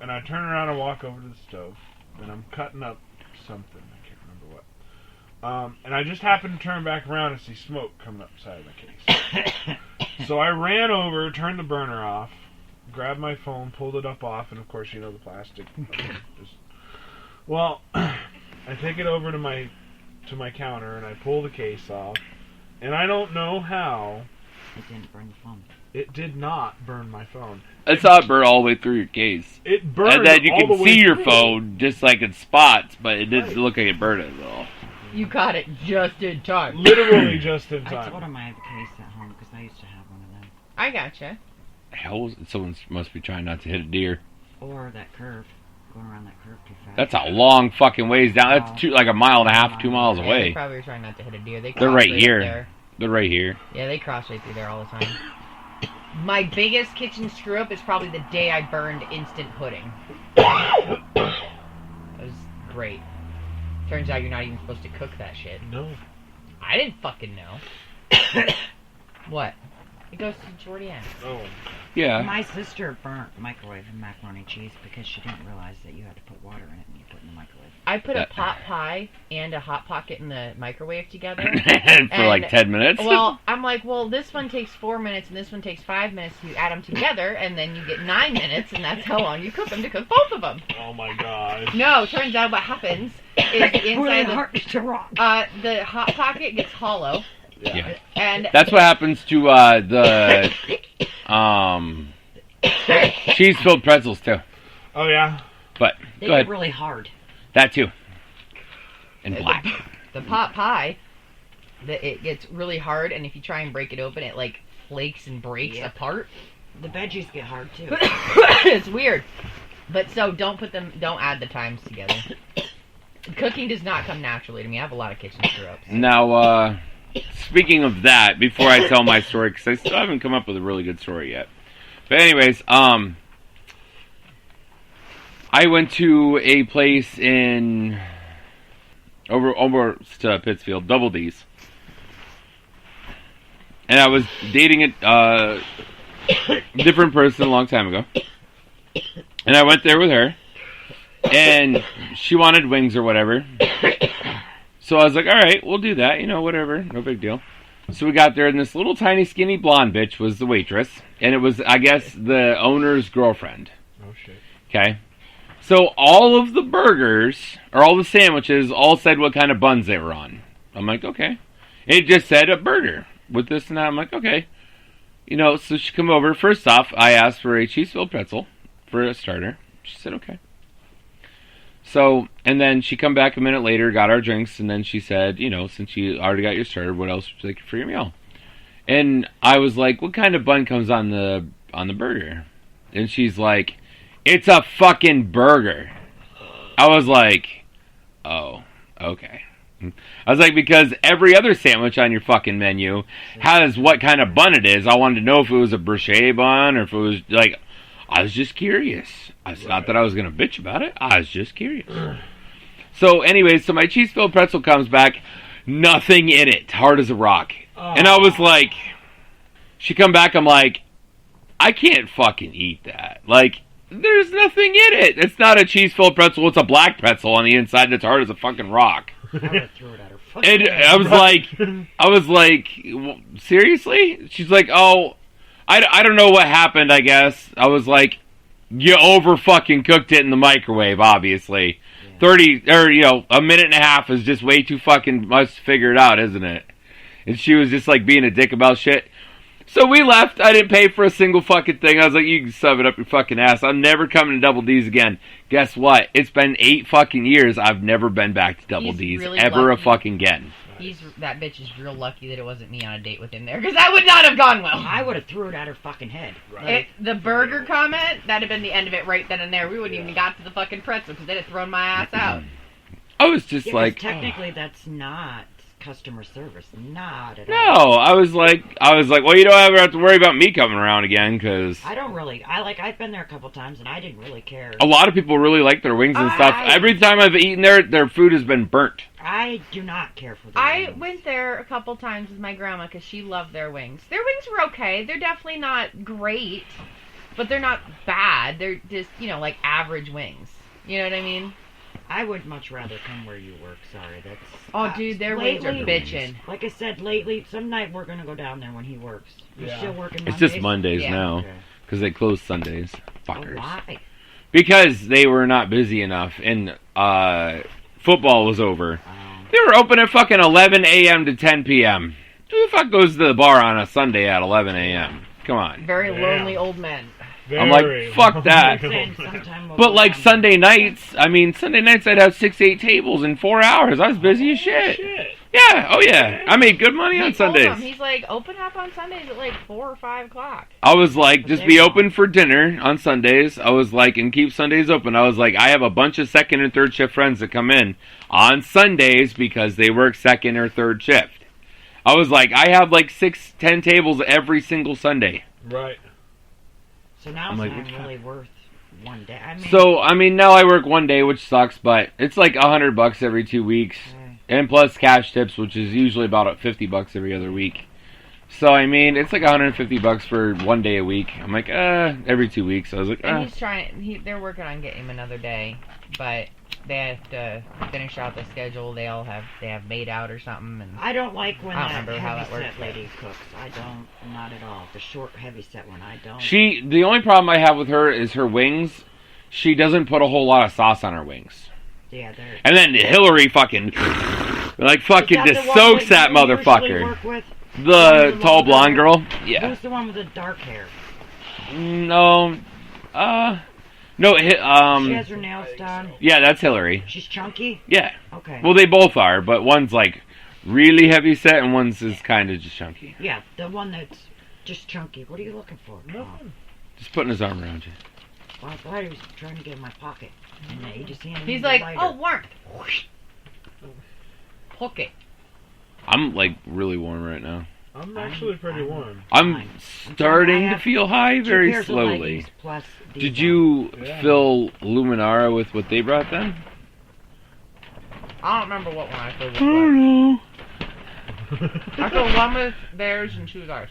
and I turn around and walk over to the stove, and I'm cutting up something. I can't remember what. And I just happened to turn back around and see smoke coming up the side of the case. So I ran over, turned the burner off, grabbed my phone, pulled it up off, and of course, you know, the plastic. Well, I take it over to my counter, and I pull the case off, and I don't know how It didn't burn the phone. it did not burn my phone. I saw it burn all the way through your case. It burned And then you all the can way see your through. phone just like in spots, but it didn't Right. look like it burned it at all. you got it just in time. Literally just in I told time. him I have a case at home because I used to have one of them. I gotcha. Hell, someone must be trying not to hit a deer. Or that curve. Going around that curve too fast. That's a long fucking ways down. That's like a mile and a half, 2 miles Yeah, they away. probably were trying not to hit a deer. They They're cross right up here. there. They're right here. Yeah, they cross right through there all the time. My biggest kitchen screw up is probably the day I burned instant pudding. That was great. Turns out you're not even supposed to cook that shit. No. I didn't fucking know. What? It goes to Jordan. Oh. Yeah. My sister burnt microwave macaroni and cheese because she didn't realize that you had to put water in it when you put it in the microwave. I put a That- pot pie and a hot pocket in the microwave together. For like 10 minutes. Well, I'm like, well, this one takes 4 minutes and this one takes 5 minutes. You add them together, and then you get 9 minutes, and that's how long you cook them to cook both of them. Oh my god. No, turns out what happens is the Really inside of hard to rock. the hot pocket gets hollow, Yeah. and That's what happens to the cheese filled pretzels too. Oh yeah. But They go get ahead. really hard. That too. And black. the pot pie, it gets really hard, and if you try and break it open, it like flakes and breaks Yep. apart. The veggies get hard too. It's weird. But so don't add the times together. Cooking does not come naturally to me. I have a lot of kitchen screw-ups. Now, speaking of that, before I tell my story, because I still haven't come up with a really good story yet. But anyways, I went to a place in over to Pittsfield, Double D's, and I was dating a different person a long time ago, and I went there with her, and she wanted wings or whatever. So I was like, all right, we'll do that. Whatever. No big deal. So we got there, and this little tiny skinny blonde bitch was the waitress. And it was, I guess, the owner's girlfriend. Oh, shit. Okay? So all of the burgers, or all the sandwiches, all said what kind of buns they were on. I'm like, okay. It just said a burger with this and that. I'm like, okay. So she come over. First off, I asked for a cheese-filled pretzel for a starter. She said, okay. So, and then she come back a minute later, got our drinks, and then she said, since you already got your starter, what else would you like for your meal? And I was like, what kind of bun comes on the burger? And she's like, it's a fucking burger. I was like, oh, okay. I was like, because every other sandwich on your fucking menu has what kind of bun it is. I wanted to know if it was a brioche bun or if it was like, I was just curious. It's not that I was going to bitch about it. I was just curious. So anyway, so my cheese-filled pretzel comes back, nothing in it, hard as a rock. And I was like, she come back, I'm like, I can't fucking eat that. Like, there's nothing in it. It's not a cheese-filled pretzel. It's a black pretzel on the inside that's hard as a fucking rock. I would throw it at her. And I was like, seriously? She's like, oh, I don't know what happened, I guess. I was like, you over fucking cooked it in the microwave, obviously. Yeah. 30, or, a minute and a half is just way too fucking much to figure it out, isn't it? And she was just like being a dick about shit. So we left. I didn't pay for a single fucking thing. I was like, you can shove it up your fucking ass. I'm never coming to Double D's again. Guess what? It's been 8 fucking years. I've never been back to Double D's really ever lucky. a fucking again. That bitch is real lucky that it wasn't me on a date with him there, because that would not have gone well. I would have threw it at her fucking head. Right. The burger comment, that'd have been the end of it right then and there. We wouldn't even got to the fucking pretzel, because they'd have thrown my ass out. I was just 'cause like, technically that's not customer service, not at all. no. I was like, well, you don't ever have to worry about me coming around again, because I've been there a couple times and I didn't really care. a lot of people really like their wings and stuff. Every time I've eaten there, their food has been burnt. I do not care for the I wings. went there a couple times with my grandma because she loved their wings. Their wings were okay. They're definitely not great, but they're not bad. They're just, like average wings. You know what I mean? I would much rather come where you work. Sorry, that's. Oh, dude, their wings are bitching. Like I said, lately, some night we're gonna go down there when he works. You're Yeah. still working It's Mondays? just Mondays Yeah. now, Okay. because they close Sundays. Oh, Fuckers. why? Because they were not busy enough, and football was over. Oh. They were open at fucking 11 a.m. to 10 p.m. Who the fuck goes to the bar on a Sunday at 11 a.m.? Come on. Very Damn. lonely old men. I'm like, fuck that. Saying sometime we'll But go like down Sunday nights, Sunday nights I'd have 6-8 tables in 4 hours. I was busy as shit. Yeah, oh yeah. I made good money on He told Sundays. them, he's like, open up on Sundays at like 4 or 5 o'clock. I was like, just be open for dinner on Sundays. I was like, and keep Sundays open. I was like, I have a bunch of second and third shift friends that come in on Sundays because they work second or third shift. I was like, I have like 6-10 tables every single Sunday. Right. So now I'm it's like, not really worth one day. Now I work one day, which sucks, but it's like $100 every 2 weeks. And plus cash tips, which is usually about $50 every other week. So, it's like $150 for 1 day a week. I'm like, every 2 weeks. I was like, And he's trying, they're working on getting him another day, but they have to finish out the schedule. They have made out or something. And I don't like when I don't that remember how heavy that works, set lady cooks. I don't, not at all. The short, heavy set one, I don't. the only problem I have with her is her wings. She doesn't put a whole lot of sauce on her wings. Yeah, they're... And then Hillary fucking, like fucking Is that just the one soaks that you usually mother. work with? The tall blonde girl? Yeah. Who's the one with the dark hair? No. No, She has her nails done. yeah, that's Hillary. She's chunky? Yeah. Okay. Well, they both are, but one's like really heavy set and one's is kind of just chunky. Yeah, the one that's just chunky. What are you looking for? Nothing. Just putting his arm around you. Well, I thought he was trying to get in my pocket. And he just handed he's me like, the lighter. oh, warmth. Hook it. I'm like really warm right now. I'm actually pretty warm. I'm Fine. starting I to have feel high 2 very pairs of slowly. leggings plus these Did on. you Yeah. fill Luminara with what they brought then? I don't remember what one I filled with. know. I filled one with theirs and 2 with ours.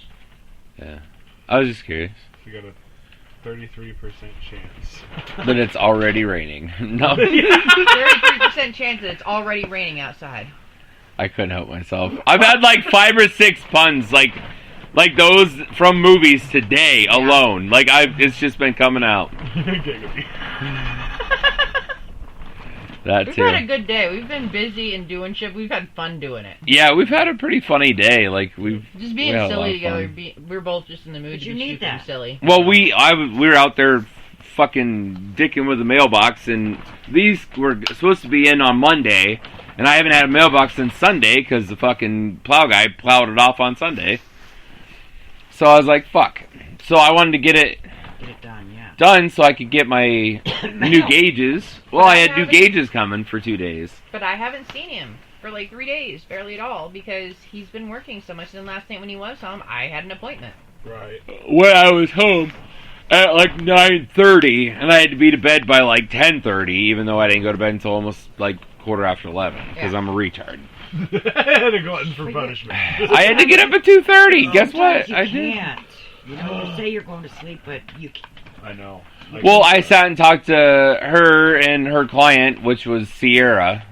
Yeah. I was just curious. You got a 33% chance. But it's already raining. No. 33% chance that it's already raining outside. I couldn't help myself. I've had like 5 or 6 puns, like those from movies today alone. Like it's just been coming out. That We've too. had a good day. We've been busy and doing shit. We've had fun doing it. Yeah, we've had a pretty funny day. Like Just being we had a lot silly of together. fun. We're both just in the mood But to you be need stupid and that. silly. Well, we were out there fucking dicking with the mailbox, and these were supposed to be in on Monday, and I haven't had a mailbox since Sunday because the fucking plow guy plowed it off on Sunday. So I was like, fuck. So I wanted to get it done so I could get my new gauges. Well, I had new gauges coming for 2 days. But I haven't seen him for like 3 days, barely at all, because he's been working so much. And last night when he was home, I had an appointment. Right. When I was home at like 9:30, and I had to be to bed by like 10:30, even though I didn't go to bed until almost like 11:15, because I'm a retard. And a glutton for punishment. I had to get up at 2:30. Guess what? You I did. can't. You know, you say you're going to sleep, but you can't. I know. Well, I sat and talked to her and her client, which was Sierra.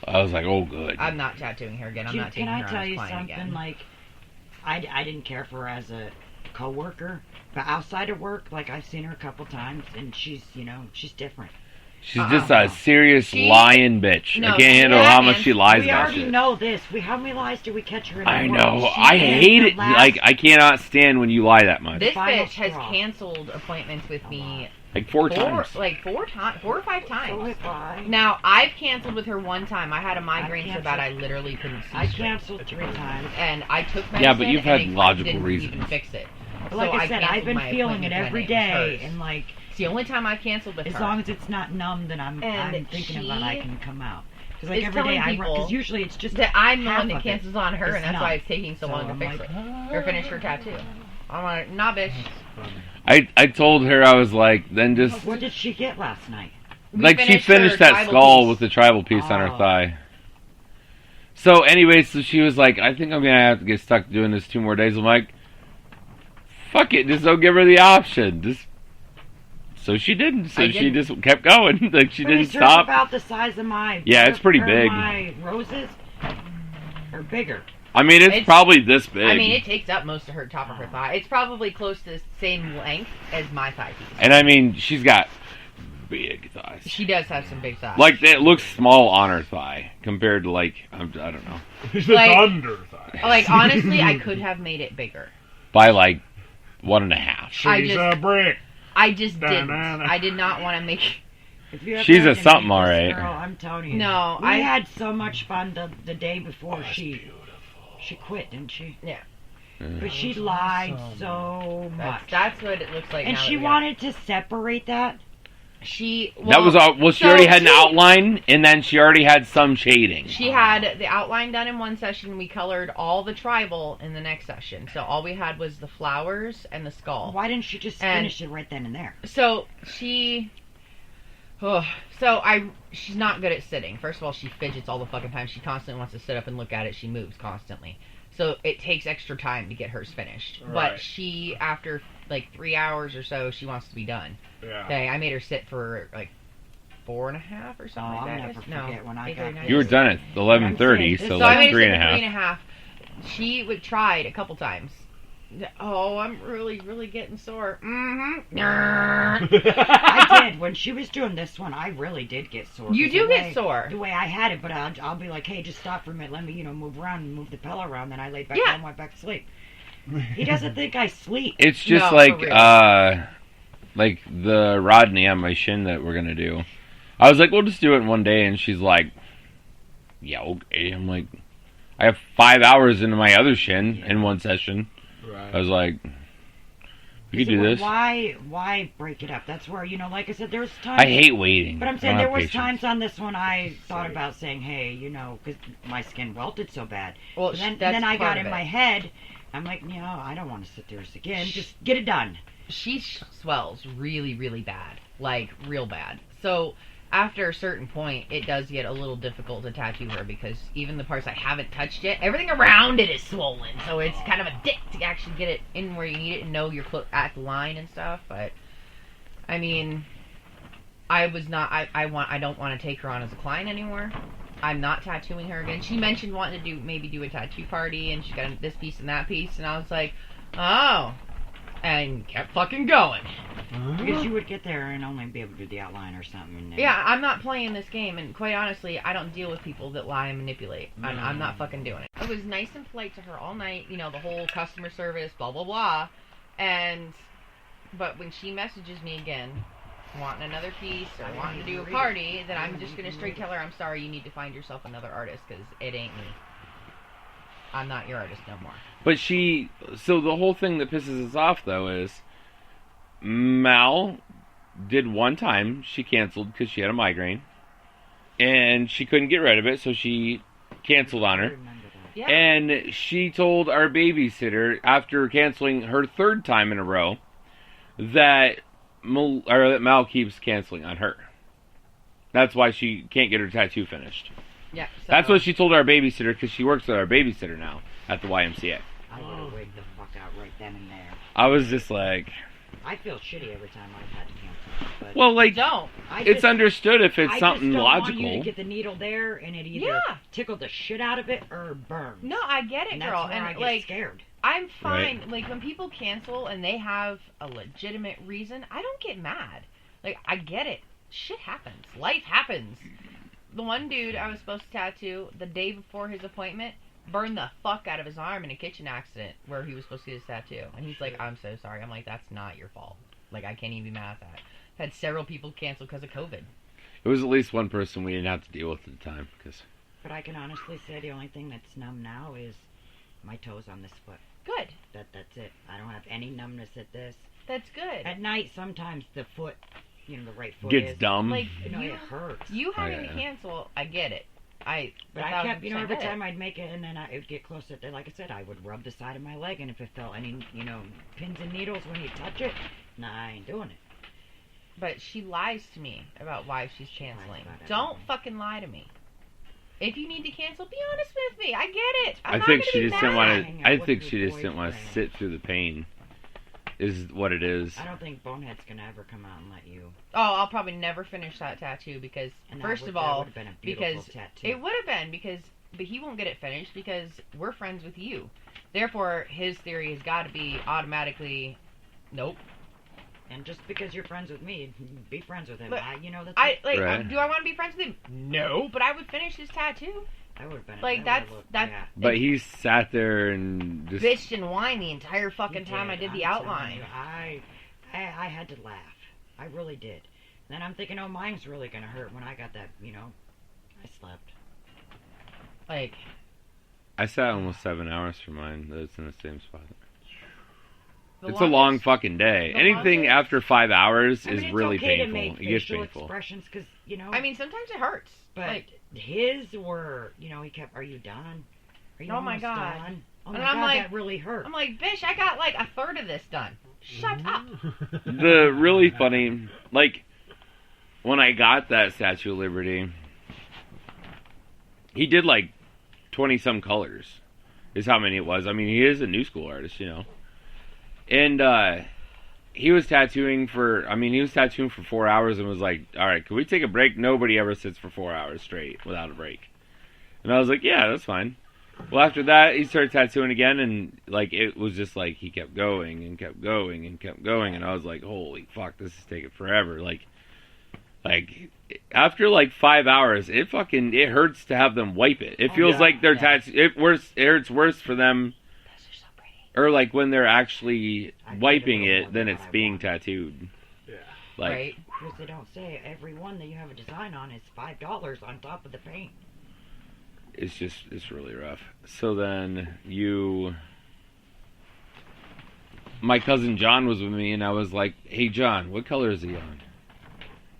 I was like, oh, good. I'm not tattooing her again. I'm not taking Can I her tell on as you client something? again. Like, I didn't care for her as a coworker, but outside of work, like I've seen her a couple times, and she's different. She's just a serious lying bitch. No, I can't handle how much she lies We about already shit. know this. How many lies did we catch her in? I the know. world? She I is hate the it. last- Like, I cannot stand when you lie that much. This Final bitch has straw. canceled appointments with me Like 4 times. like 4 or 5 So times. have I. Now, I've canceled with her one time. I had a migraine so canceled- bad I literally couldn't see I straight. canceled 3 times. And I took medicine. Yeah, but you've had and it logical didn't reasons. even fix it. But like So I said, I've canceled been my feeling it appointment every when it was day, hers. and like It's the only time I canceled with as her. long as it's not numb, then I'm And thinking about I she can come out. Because like is every day telling I people because usually it's just that I'm the half one that of it cancels on her, is and that's numb. why it's taking so long to I'm fix like, it or finish her tattoo. I'm like, nah, bitch. I told her, I was like, then just... What did she get last night? We Like, she finished her finished that tribal skull piece. with the tribal piece on her Oh. thigh. So, anyway, so she was like, I think I'm going to have to get stuck doing this 2 more days. I'm like, fuck it, just don't give her the option. Just... So she didn't. So I she didn't. just kept going. Like, she But didn't is hers stop. about the size of my Yeah, it's pretty big. My roses are bigger. I mean, it's probably this big. I mean, it takes up most of her top of her thigh. It's probably close to the same length as my thigh piece. And I mean, she's got big thighs. She does have some big thighs. Like, it looks small on her thigh compared to, like, I don't know. It's Like- thunder thigh. Like, honestly, I could have made it bigger. By, like, 1.5. I She's just- a brick. I just didn't. Da-na-na. I did not want to make... If you ever She's had a to something, meet this alright. Girl, I'm telling you. No, we I- had so much fun the day before she quit, didn't she? Yeah. But she lied so much. That's what it looks like And now she that we wanted to separate that. She... That was all. Well, she so already had an she- outline, and then she already had some shading. She had the outline done in one session. We colored all the tribal in the next session. So all we had was the flowers and the skull. Why didn't she just And- finish it right then and there? So she... She's not good at sitting. First of all, she fidgets all the fucking time. She constantly wants to sit up and look at it. She moves constantly. So it takes extra time to get hers finished. Right. But she, after like 3 hours or so, she wants to be done. Yeah. Okay, I made her sit for like 4.5 or something Oh, like I'll that. never forget when I got 8:30, You were done at 11:30, So so So I like made her sit 3.5. for 3.5. She would tried a couple times. Oh, I'm really, really getting sore. Mm-hmm. I did. When she was doing this one, I really did get sore. You 'cause do the get way- sore. The way I had it, but I'll be like, hey, just stop for a minute. Let me, move around and move the pillow around. Then I laid back Yeah. down and went back to sleep. He doesn't think I sleep. It's just No, like for real. like the Rodney on my shin that we're gonna do. I was like, we'll just do it in one day, and she's like, yeah, okay. I'm like, I have 5 hours into my other shin in one session. Right. I was like, we could So do this. Why break it up? That's where, like I said, there was times. I hate waiting. But I'm I saying don't there have was patience. times on this one I thought about saying, hey, because my skin welted so bad. Well, But then, that's then I part got of in it. my head, I'm like, I don't want to sit there again. Just get it done. She swells really, really bad. Like, real bad. So, after a certain point, it does get a little difficult to tattoo her because even the parts I haven't touched yet, everything around it is swollen. So it's kind of a dick to actually get it in where you need it and know you're at the line and stuff. But, I mean, I don't want to take her on as a client anymore. I'm not tattooing her again. She mentioned wanting to maybe do a tattoo party, and she got this piece and that piece, and I was like, oh, and kept fucking going. Because you would get there and only be able to do the outline or something. And then... Yeah, I'm not playing this game, and quite honestly, I don't deal with people that lie and manipulate. I'm not fucking doing it. I was nice and polite to her all night, you know, the whole customer service, blah, blah, blah, but when she messages me again, wanting another piece or wanting to do a party, then I'm just going to straight tell her, I'm sorry, you need to find yourself another artist, because it ain't me. I'm not your artist no more. But so the whole thing that pisses us off, though, is Mal did one time, she canceled because she had a migraine, and she couldn't get rid of it, so she canceled on her. Yeah. And she told our babysitter, after canceling her third time in a row, that Mal keeps canceling on her. That's why she can't get her tattoo finished. Yeah. So That's what she told our babysitter, because she works with our babysitter now at the YMCA. I would have wigged the fuck out right then and there. I was just like... I feel shitty every time I've had to cancel. But Well, like, don't. it's understood if it's something I logical. want you to get the needle there and it either tickle the shit out of it or burn. No, I get it, and girl. That's where And I get like, scared. I'm fine. Right. Like, when people cancel and they have a legitimate reason, I don't get mad. Like, I get it. Shit happens. Life happens. The one dude I was supposed to tattoo the day before his appointment burned the fuck out of his arm in a kitchen accident where he was supposed to get his tattoo. And he's like, I'm so sorry. I'm like, that's not your fault. Like, I can't even be mad at that. I've had several people cancel because of COVID. It was at least one person we didn't have to deal with at the time. But I can honestly say the only thing that's numb now is my toes on this foot. Good. That's it. I don't have any numbness at this. That's good. At night, sometimes the foot, the right foot Gets dumb. Like, it hurts. You having yeah. to cancel, I get it. But I kept, 1,000% every get it. time I'd make it, and then it would get closer. Like I said, I would rub the side of my leg, and if it felt any, pins and needles when you touch it, nah, I ain't doing it. But she lies to me about why she's canceling. about Don't everything. fucking lie to me. If you need to cancel, be honest with me. I get it. I'm I not think gonna she be just didn't mad. want Hang to. out I with think her she just didn't want to boyfriend. sit through the pain. Is what it is. I don't think Bonehead's gonna ever come out and let you. Oh, I'll probably never finish that tattoo because, And first of that all, would have been a beautiful because tattoo. it would have been but he won't get it finished because we're friends with you. Therefore, his theory has got to be automatically, nope. And just because you're friends with me, be friends with him. But That's Right. do I want to be friends with him? No, but I would finish his tattoo. that would have been Like, that that's- would've that's- yeah. But he sat there and just. Bitched and whined the entire fucking He time I did the I'm telling outline. you, I had to laugh. I really did. Then I'm thinking, oh, mine's really gonna hurt when I got that. I slept. Like, I sat almost 7 hours for mine. That's in the same spot. the It's a long longest- fucking day. the Anything longest- after 5 hours I mean, is it's really okay painful. to make It gets facial painful. expressions because I mean, sometimes it hurts. But like, his were, he kept, are you done? Are you Oh my almost God. done? Oh And my I'm God, like- that really hurt. I'm like, bitch, I got like a third of this done. Shut up. The really funny, like, when I got that Statue of Liberty, he did like 20-some colors, is how many it was. I mean, he is a new school artist, And he was tattooing for 4 hours and was like, all right, can we take a break? Nobody ever sits for 4 hours straight without a break. And I was like, yeah, that's fine. Well, after that, he started tattooing again, and like it was just like he kept going and kept going and kept going, and I was like, holy fuck, this is taking forever. Like after like 5 hours, it hurts to have them wipe it. It feels like they're tattoo. It hurts worse for them, Those are so pretty. or like when they're actually I wiping get it it, more then than it's what I being want. tattooed. Yeah. Like, Right. Because they don't say every one that you have a design on is $5 on top of the paint. it's really rough. So then my cousin John was with me, and I was like, hey John, what color is he on?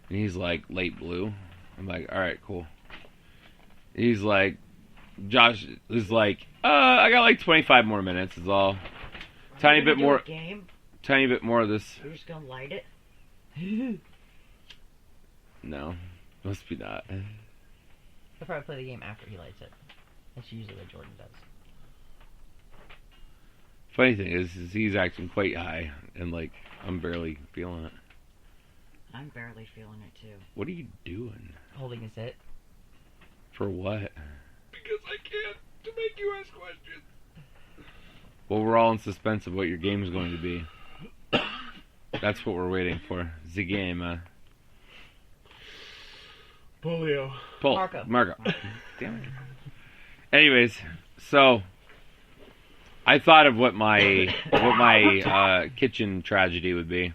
And he's like, light blue. I'm like, alright, cool. He's like, Josh is like, I got like 25 more minutes is all. Tiny You're bit gonna more, do a game. tiny bit more of this. You're just gonna light it. No, must be not. He'll probably play the game after he lights it. That's usually what Jordan does. Funny thing is he's acting quite high, and like, I'm barely feeling it. I'm barely feeling it too. What are you doing? Holding his hit. For what? Because I can't to make you ask questions. Well, we're all in suspense of what your game is going to be. That's what we're waiting for. The game. Polio. Marco. Damn it. Anyways, so I thought of what my kitchen tragedy would be.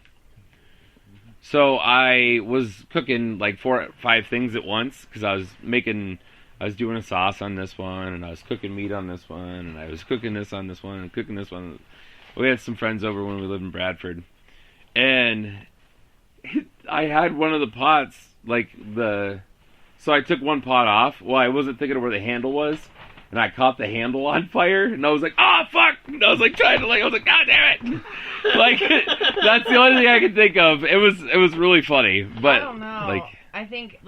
So I was cooking like 4 or 5 things at once because I was doing a sauce on this one, and I was cooking meat on this one, and I was cooking this on this one, and cooking this one. We had some friends over when we lived in Bradford, and I had one of the pots, so I took one pot off. Well, I wasn't thinking of where the handle was, and I caught the handle on fire, and I was like, "Oh fuck!" And I was like trying to I was like, "God damn it!" That's the only thing I could think of. It was really funny, but I don't know. I think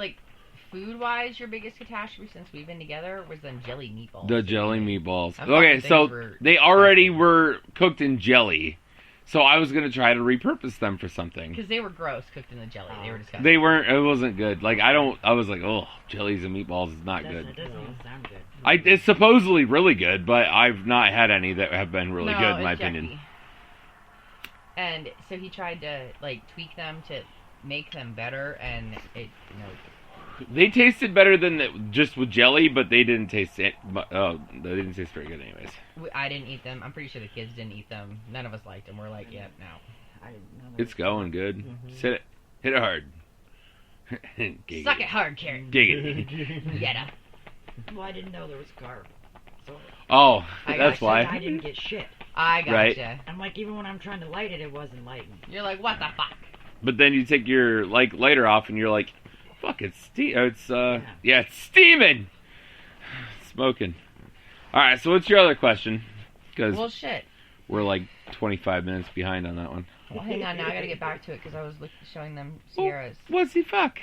food-wise, your biggest catastrophe since we've been together was them jelly meatballs. The jelly meatballs. I Okay, thought so things they already were cooked in jelly, so I was gonna try to repurpose them for something. Because they were gross, cooked in the jelly. They were disgusting. They weren't. It wasn't good. I was like, oh, jellies and meatballs is not That good. doesn't even sound good. It's supposedly really good, but I've not had any that have been really good in my it's opinion. yucky. And so he tried to tweak them to make them better, and it They tasted better than just with jelly, but they didn't taste it. They didn't taste very good, anyways. I didn't eat them. I'm pretty sure the kids didn't eat them. None of us liked them. We're like, yeah, no. I didn't know that. It's going good. Mhm. Hit it hard. Suck it hard, Karen. Giggity. Yeta. Well, I didn't know there was carb. So Oh, I that's got why. I didn't get shit. I gotcha. Right. I'm like, even when I'm trying to light it, it wasn't lighting. You're like, what the fuck? But then you take your lighter off, and you're like, "Fuck, it's it's steaming, smoking." All right, so what's your other question? Because Well, shit. we're like 25 minutes behind on that one. Well, hang on. Now I gotta get back to it because I was showing them Sierra's. What's the fuck?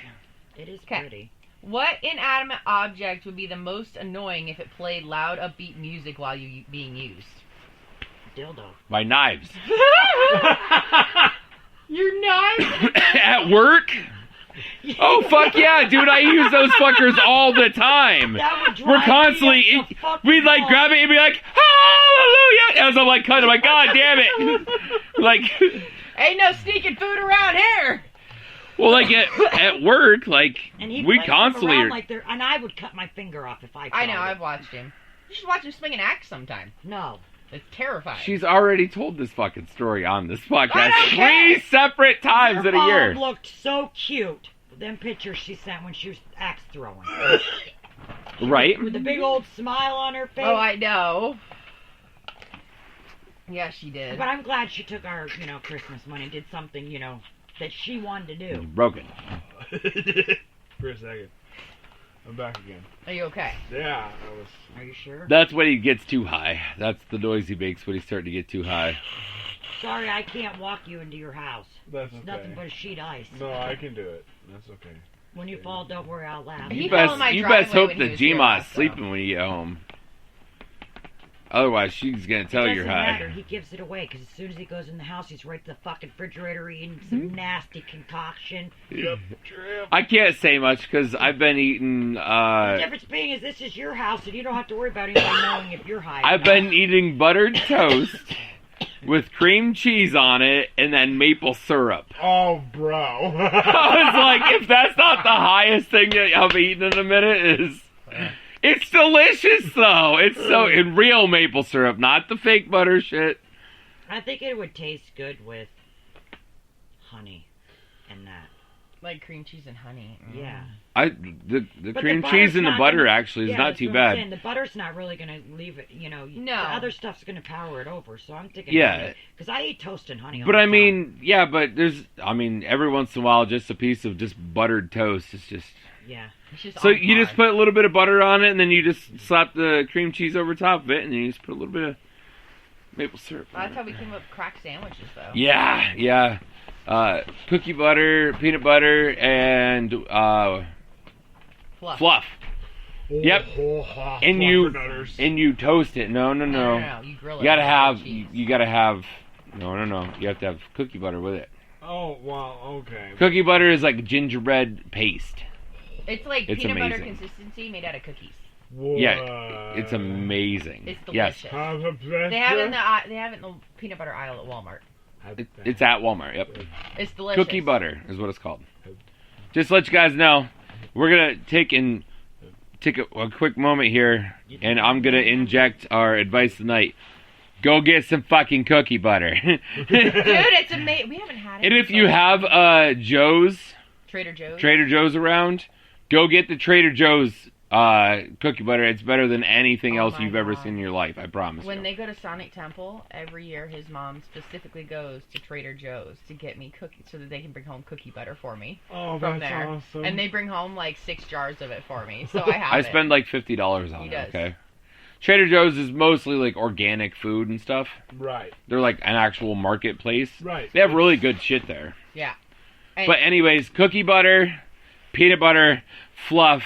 It is 'Kay. pretty. What inanimate object would be the most annoying if it played loud, upbeat music while you being used? Dildo. My knives. Your knife? At work? Oh, fuck yeah, dude, I use those fuckers all the time. That would drive We're me constantly, up the fucking we'd wall. grab it and be like, hallelujah, as I'm cutting, I'm like, God damn it. Ain't no sneaking food around here. Well, at work, And he'd we fling them constantly around are. like they're, and I would cut my finger off if I tried I know. it. I've watched him. You should watch him swing an axe sometime. No. It's terrifying. She's already told this fucking story on this podcast I don't 3 care. separate times Your in a year. mom looked so cute. Them pictures she sent when she was axe throwing. Right? With a big old smile on her face. Oh, I know. Yeah, she did. But I'm glad she took our, Christmas money and did something, that she wanted to You do. broke it. For a second. I'm back again. Are you okay? Yeah, I was. Are you sure? That's when he gets too high. That's the noise he makes when he's starting to get too high. Sorry, I can't walk you into your house. That's It's okay. nothing but a sheet ice. No, I can do it. That's okay. When you fall, don't worry, I'll laugh. He You fell in my best driveway hope when he that was here Gma's last, sleeping when you get home. Otherwise, she's gonna tell It you're doesn't high. matter. He gives it away because as soon as he goes in the house, he's right to the fucking refrigerator eating Mm-hmm. some nasty concoction. Yep, trip. I can't say much because I've been eating. The difference being is this is your house and you don't have to worry about anybody knowing if you're high. or I've not. been eating buttered toast with cream cheese on it and then maple syrup. Oh, bro. I was like, if that's not the highest thing that I've eaten in a minute, it's delicious though. It's so in real maple syrup, not the fake butter shit. I think it would taste good with honey and that. Like cream cheese and honey. Yeah. The But cream the cheese butter's and the not butter gonna- actually is yeah, not that's too what I'm bad. saying. The butter's not really going to leave it, No. The other stuff's going to power it over, so I'm thinking Yeah. because I eat toast and honey all But the I time. mean, yeah, but every once in a while, just a piece of just buttered toast is just. Yeah. It's just So on you just par. put a little bit of butter on it, and then you just slap the cream cheese over top of it, and then you just put a little bit of maple syrup. on That's it. how we came up with crack sandwiches, though. Yeah. Cookie butter, peanut butter, and fluff. Yep. And you toast it. No. No. You grill it. You gotta with have. cheese. You gotta have. No. You have to have cookie butter with it. Oh, wow, okay. Cookie butter is like gingerbread paste. It's like It's peanut butter amazing. consistency made out of cookies. What? Yeah, it's amazing. It's Yes, delicious. Have a pleasure. They have it in the peanut butter aisle at Walmart. it's at Walmart. Yep. It's delicious. Cookie butter is what it's called. Just to let you guys know, we're gonna take a quick moment here, and I'm gonna inject our advice tonight. Go get some fucking cookie butter. Dude, it's amazing. We haven't had it. And in if so you long. have Trader Joe's. Trader Joe's around, go get the Trader Joe's cookie butter. It's better than anything Oh else my you've ever God. seen in your life. I promise When you. they go to Sonic Temple, every year his mom specifically goes to Trader Joe's to get me cookies so that they can bring home cookie butter for me Oh, from that's there. awesome. And they bring home like 6 jars of it for me. So I have I it. spend like $50 on He it. does. Okay. Trader Joe's is mostly like organic food and stuff. Right. They're like an actual marketplace. Right. They have really good shit there. Yeah. And But anyways, cookie butter, peanut butter, fluff,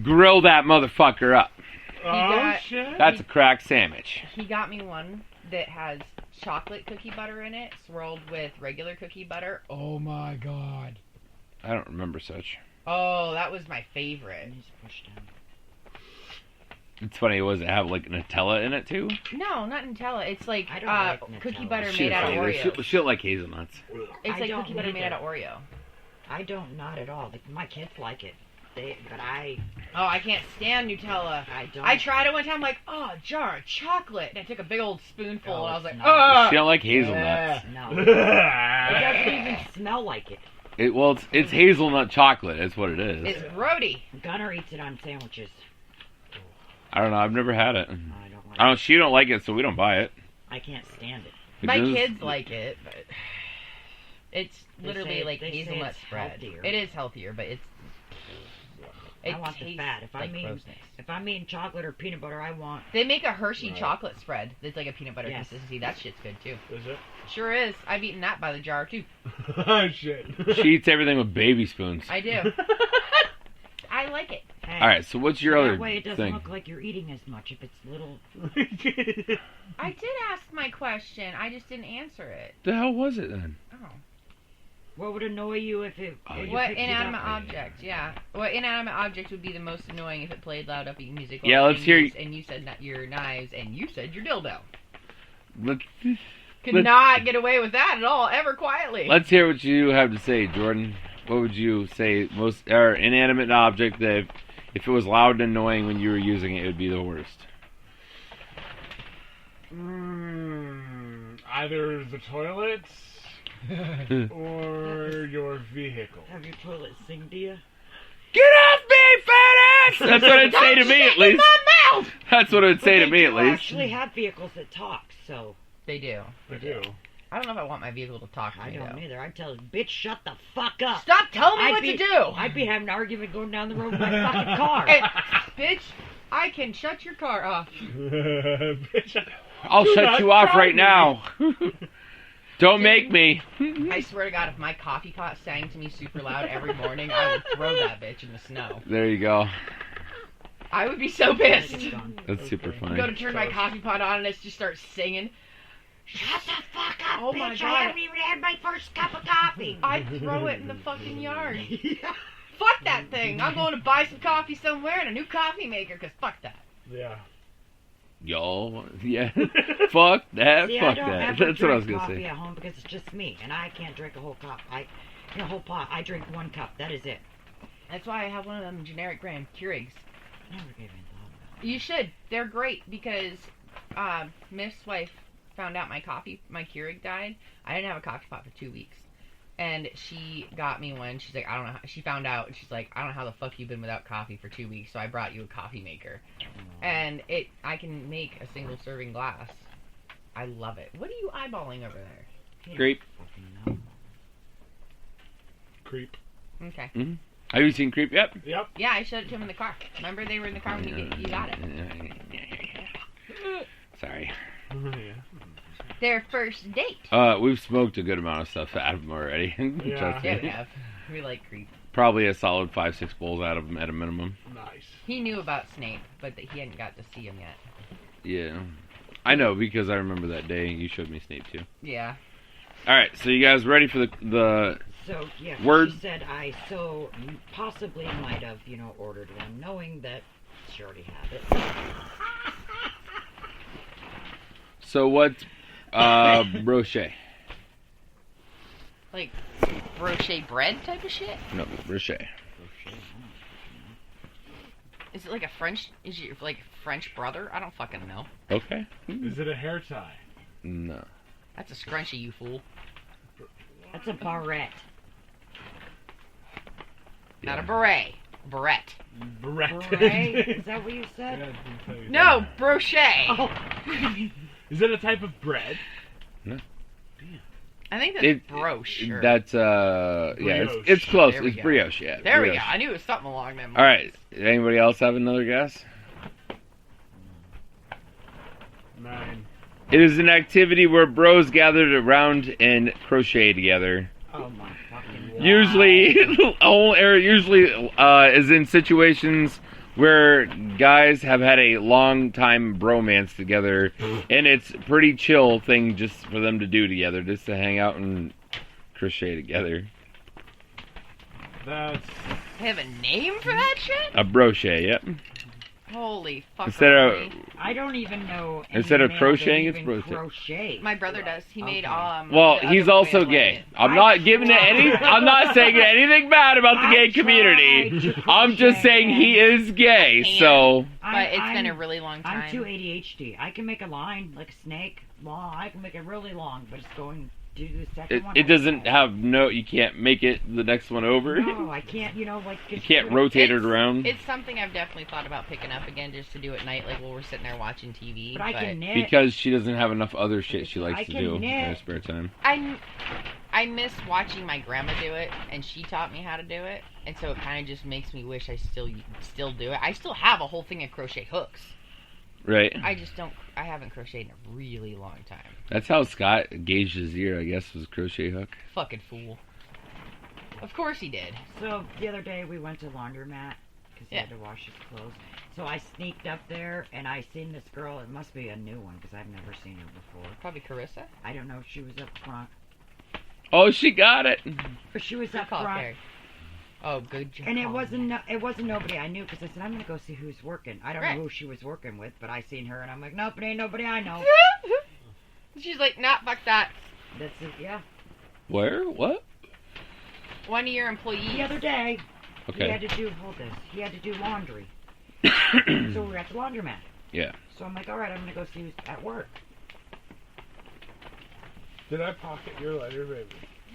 grill that motherfucker up. Oh, got- shit. That's a crack sandwich. he got me one that has chocolate cookie butter in it, swirled with regular cookie butter. Oh my God. I don't remember such. Oh, that was my favorite. He's pushed down. It's funny, was it have like Nutella in it too? No, not Nutella. It's like, I don't like cookie Nutella. butter Shit, made out of funny. Oreos. Shit like hazelnuts. It's I like don't cookie butter made either. out of Oreo. I don't, not at all. My kids like it. But I Oh, I can't stand Nutella. don't. I tried it one time, like, oh, a jar of chocolate. And I took a big old spoonful, Oh, and I was it's like, not. She don't like hazelnuts. No. It doesn't even smell like it. It's hazelnut chocolate. That's what it is. it's grody. Gunnar eats it on sandwiches. I don't know. I've never had it. I don't like it. She don't like it, so we don't buy it. I can't stand it. My Because- kids like it, but it's They literally say- like they say hazelnut it's spread. healthier. It is healthier, but it I want the tastes fat. If like I mean, grossness. if I'm eating chocolate or peanut butter, I want. They make a Hershey chocolate spread that's like a peanut butter Yes. consistency. That shit's good too. Is it? Sure is. I've eaten that by the jar too. Oh, shit. She eats everything with baby spoons. I do. I like it. Hey, All right, so what's your so other that way it doesn't thing? look like you're eating as much if it's little. I did ask my question. I just didn't answer it. The hell was it then? Oh. What would annoy you if it? Oh, if you What picked it inanimate up? object? Yeah. What inanimate object would be the most annoying if it played loud upbeat music? Yeah, while let's being hear used, and you said not your knives, and you said your dildo. Let's Could Let's- not get away with that at all, ever quietly. let's hear what you have to say, Jordan. What would you say most or inanimate object that if it was loud and annoying when you were using it, it would be the worst? Either the toilets or your vehicle. Have your toilet sing to you? Get off me, fat ass! That's what it'd say to me at least. my mouth! That's what it'd say But to they me at do least. actually have vehicles that talk, so They do. I do. I don't know if I want my vehicle to talk to I me, don't though. either. I'd tell them, bitch, shut the fuck up. Stop telling me I'd what be- to do! I'd be having an argument going down the road with my fucking car. Hey, bitch, I can shut your car off. Bitch, I'll Do shut not you off tell right me. now. Don't make me. I swear to God, if my coffee pot sang to me super loud every morning, I would throw that bitch in the snow. There you go. I would be so pissed. It's gone. That's super Okay. funny. Go to turn my coffee pot on and it just starts singing. Shut the fuck up, Oh my bitch. God. I haven't even had my first cup of coffee. I'd throw it in the fucking yard. Fuck that thing. I'm going to buy some coffee somewhere and a new coffee maker, because fuck that. yeah. Y'all, yeah. Fuck that. See, I Fuck don't that. ever That's what I was drink gonna coffee say. at home because it's just me, and I can't drink a whole cup. A whole pot. I drink 1 cup. That is it. That's why I have one of them generic brand Keurigs. Never gave me thought about You should. They're great because Miss wife found out my Keurig died. I didn't have a coffee pot for 2 weeks. And she got me one. She's like, I don't know how, she found out and she's like, I don't know how the fuck you've been without coffee for 2 weeks, so I brought you a coffee maker. And I can make a single serving glass. I love it. What are you eyeballing over there? it. Creep. Fucking know. Creep. Okay. Have you seen Creep yet? Yep. Yeah, I showed it to him in the car. Remember they were in the car when you got it. Sorry. Yeah. Their first date. We've smoked a good amount of stuff out of them already. Yeah. Trust Yeah, me. we have. We like Creep. Probably a solid 5-6 bowls out of them at a minimum. Nice. He knew about Snape, but that he hadn't got to see him yet. Yeah. I know because I remember that day you showed me Snape too. Yeah. All right, so you guys ready for the So, yeah, Word. she said I so possibly might have, ordered them, knowing that she already had it. So what's brochet? Like brochet bread type of shit? No, brochet. Is it like a French? Is it like French brother? I don't fucking know. Okay. Is it a hair tie? No. That's a scrunchie, you fool. That's a barrette. Not a beret. Barrette. Barrette. Beret? Is that what you said? Yeah, I didn't tell you No, that. brochet. Oh. Is it a type of bread? I think that's broche. Or... That's yeah, it's close. There we It's go. brioche, yeah. There we brioche. go. I knew it was something along them lines. All right. Did anybody else have another guess? 9. It is an activity where bros gathered around and crochet together. Oh my fucking God. Usually is in situations where guys have had a long time bromance together, and it's a pretty chill thing just for them to do together, just to hang out and crochet together. That's They have a name for that shit? A brochet, yep. Holy fuck. Instead of I don't even know. any Instead of male crocheting, that it's even brochet. crochet. My brother does. He made Okay. well, the he's other also way of gay. it. I'm I not giving it any. tried. I'm not saying anything bad about the I gay community. tried to I'm just crochet saying he and- is gay. Can. So But it's been a really long time. I'm too ADHD. I can make a line like a snake long. I can make it really long, but it's going to do the second one. it doesn't have no. You can't make it the next one over. No, I can't. Like You can't rotate it It's- around. It's something I've definitely thought about picking up again, just to do at night, like while we're sitting there watching TV. But I can knit. Because she doesn't have enough other shit she likes I to can do in her knit. spare time. I miss watching my grandma do it, and she taught me how to do it, and so it kind of just makes me wish I still do it. I still have a whole thing of crochet hooks. Right. I just don't. I haven't crocheted in a really long time. That's how Scott gauged his ear, I guess, was crochet hook. Fucking fool. Of course he did. So the other day we went to laundromat because he Yeah. had to wash his clothes. So I sneaked up there and I seen this girl. It must be a new one because I've never seen her before. Probably Carissa. I don't know if she was up front, Oh, she got it. but she was Good up call, front. Carrie. Oh, good job. And it wasn't nobody I knew because I said I'm gonna go see who's working. I don't Right. know who she was working with, but I seen her and I'm like, nope, it ain't nobody I know. She's like, nah, fuck that. That's it. Yeah. Where? What? One of your employees. The other day he had Okay. to do he had to do laundry. So we were at the laundromat. Yeah. So I'm like, all right, I'm gonna go see who's at work. Did I pocket your lighter, baby?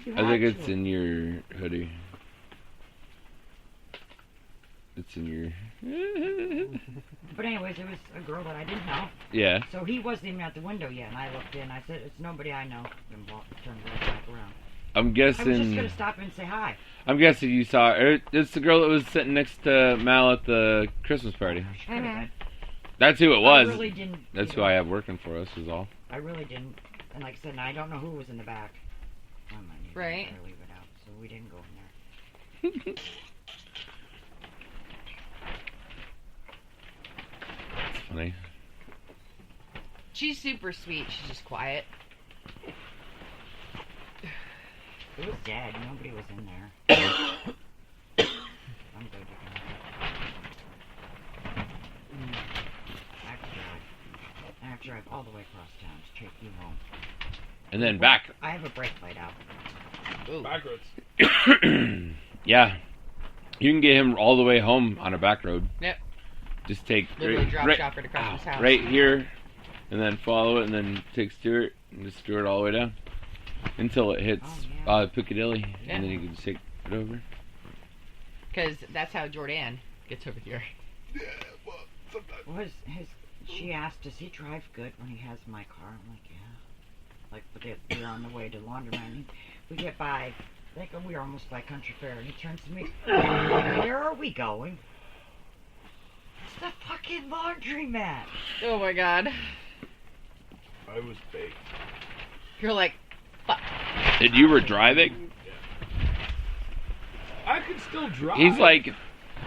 You I think had it's to. in your hoodie. It's in your. But anyways, it was a girl that I didn't know. Yeah. So he wasn't even at the window yet, and I looked in. I said, "It's nobody I know." And turned right back around. I'm I was just guessing. gonna stop and say hi. I'm guessing you saw her. It's the girl that was sitting next to Mal at the Christmas party. She could've been. That's who it was. I really didn't. That's you who know, I have working for us. Is all. I really didn't. And like I said, and I don't know who was in the back. I might need to Right. better leave it out. So we didn't go in there. It's funny. She's super sweet. She's just quiet. It was dead. Nobody was in there. I'm good. You can. I have to drive all the way across town to take you home. And then back. I have a brake light out. Ooh. Backwards. Yeah. You can get him all the way home on a back road. Yep. Just take Literally drop shop right across his house. right here, and then follow it, and then take Stuart, and just Stuart all the way down until it hits Oh, yeah. Piccadilly, Yeah. and then you can just take it over. Because that's how Jordan gets over here. Yeah, well, sometimes. She asked, does he drive good when he has my car? I'm like, yeah. Like, we're on the way to laundromat, and we get by, I think we were almost by Country Fair, and he turns to me, where are we going? It's the fucking laundromat. Oh my god. I was baked. You're like, fuck. And you were driving? I could still drive. He's like,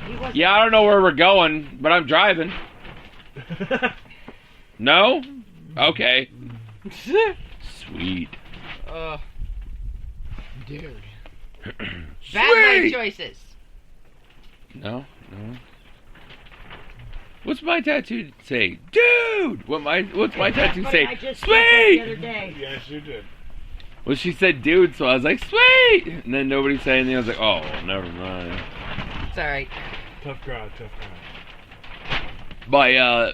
He wasn't, yeah, I don't know where we're going, but I'm driving. No? Okay. Sweet. Dude. Bad life choices. No. What's my tattoo say? Dude! What's my tattoo say? I just said that the other Sweet! day. Yes, you did. Well, she said dude, so I was like, sweet! And then nobody said anything. I was like, oh, never mind. It's alright. Tough crowd. My,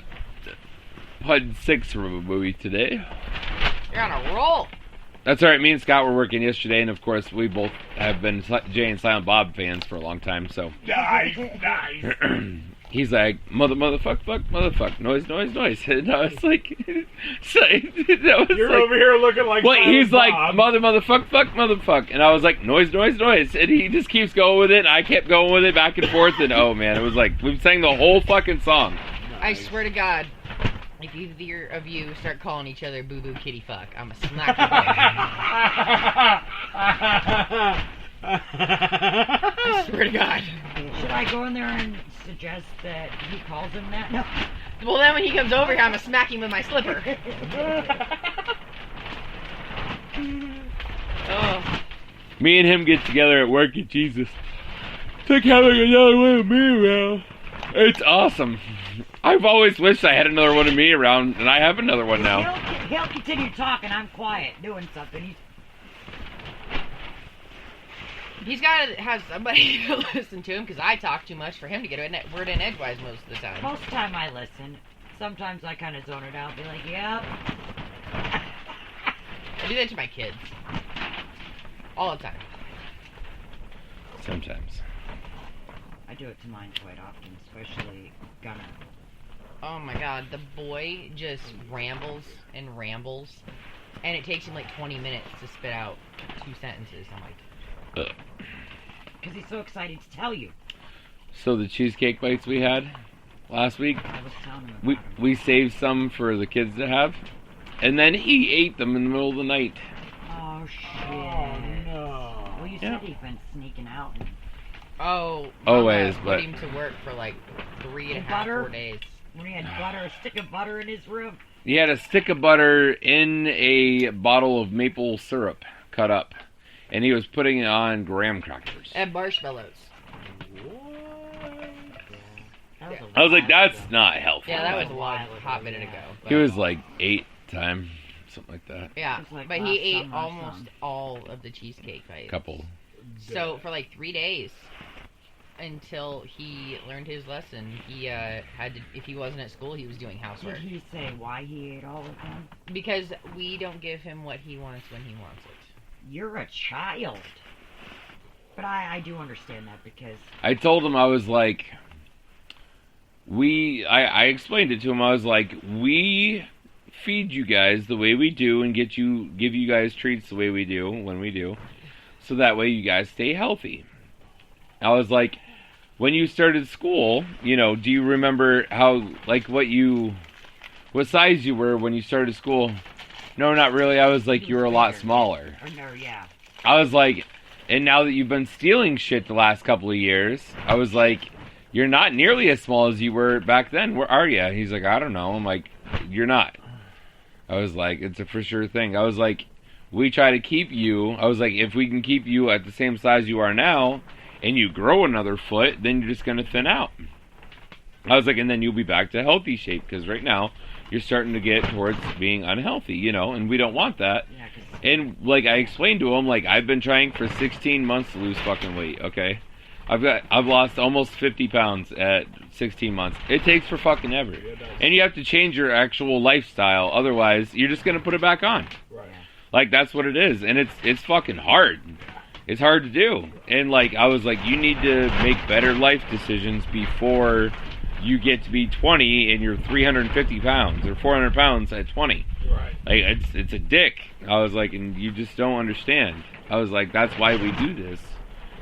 PUD 6 from a movie today. You're on a roll. That's alright, me and Scott were working yesterday, and of course, we both have been Jay and Silent Bob fans for a long time, so. Nice. He's like, motherfuck, noise. And I was like, You're over here looking like. Wait, Silent he's like, Bob. motherfuck. And I was like, noise. And he just keeps going with it, and I kept going with it back and forth, and oh man, it was like, we sang the whole fucking song. I swear to God, if either of you start calling each other boo boo kitty fuck, I'm gonna smack you. I swear to God. Should I go in there and suggest that he calls him that? No. Well, then when he comes over here, I'm gonna smack him with my slipper. Oh. Me and him get together at work, and Jesus, it's like having another one of me around. It's awesome. I've always wished I had another one of me around, and I have another one now. He'll continue talking. I'm quiet, doing something. He's got to have somebody to listen to him, because I talk too much for him to get a word in edgewise most of the time. Most of the time I listen. Sometimes I kind of zone it out. Be like, yep. I do that to my kids. All the time. Sometimes. I do it to mine quite often, especially Gunner. Oh my God, the boy just rambles, and it takes him like 20 minutes to spit out 2 sentences. I'm like... Because he's so excited to tell you. So the cheesecake bites we had last week, I was telling him about him. we saved some for the kids to have, and then he ate them in the middle of the night. Oh, shit. Oh no. Well, you Yeah. said he'd been sneaking out. And Oh, Always, Mama but- put him to work for like 3.5, Butter? 4 days. when he had butter, a stick of butter in his room. He had a stick of butter in a bottle of maple syrup cut up, and he was putting it on graham crackers. And marshmallows. I was like, that's not healthy. Yeah, that was a hot minute ago. But, He was like 8 time, something like that. yeah, It was like but last he ate summer or almost something. all of the cheesecake bites. Couple. So for like 3 days, until he learned his lesson, he had to. If he wasn't at school, he was doing housework. Did he say why he ate all of them? Because we don't give him what he wants when he wants it. You're a child. But I do understand that because I told him, I was like, I explained it to him. I was like, we feed you guys the way we do and give you guys treats the way we do when we do, so that way you guys stay healthy. I was like, when you started school, you know, do you remember how, like, what size you were when you started school? No, not really. I was like, you were a lot smaller. or no, yeah. I was like, and now that you've been stealing shit the last couple of years, I was like, you're not nearly as small as you were back then. Where are you? He's like, I don't know. I'm like, you're not. I was like, it's a for sure thing. I was like, we try to keep you. I was like, if we can keep you at the same size you are now, and you grow another foot, then you're just going to thin out. I was like, and then you'll be back to healthy shape, because right now, you're starting to get towards being unhealthy, you know, and we don't want that. Yeah, 'cause And, like, I explained to him, like, I've been trying for 16 months to lose fucking weight, okay? I've lost almost 50 pounds at 16 months. It takes for fucking ever. And you have to change your actual lifestyle, otherwise, you're just gonna put it back on. Right. Like, that's what it is, and it's fucking hard. It's hard to do. And, like, I was like, you need to make better life decisions before you get to be 20 and you're 350 pounds or 400 pounds at 20. Right. Like, it's a dick. I was like, and you just don't understand. I was like, that's why we do this.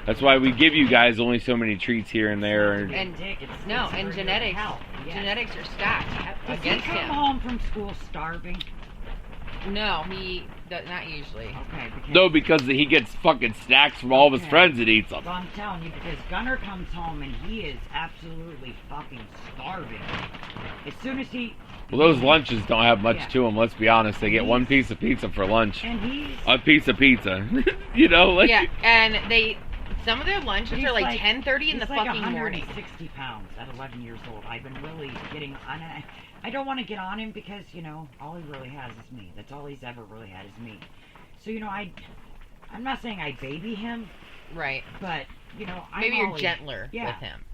That's why we give you guys only so many treats here and there. And dick, No, it's and for genetics. your health. Yeah. Genetics are stacked Does he against come him. home from school starving? No, he does not usually. Okay. No, because he gets fucking snacks from all of his friends and eats them. So I'm telling you, because Gunner comes home and he is absolutely fucking starving. As soon as he... Well, those lunches don't have much Yeah. to them, let's be honest. They get one piece of pizza for lunch. And he's... A piece of pizza. You know, like... Yeah, and some of their lunches He's are like like- 10:30 in the he's like fucking morning. 160 pounds at 11 years old. I've been really getting on. I don't want to get on him because, you know, all he really has is me. That's all he's ever really had is me. So, you know, I'm not saying I baby him, Right. but, you know, Maybe all you're he- gentler yeah. with him.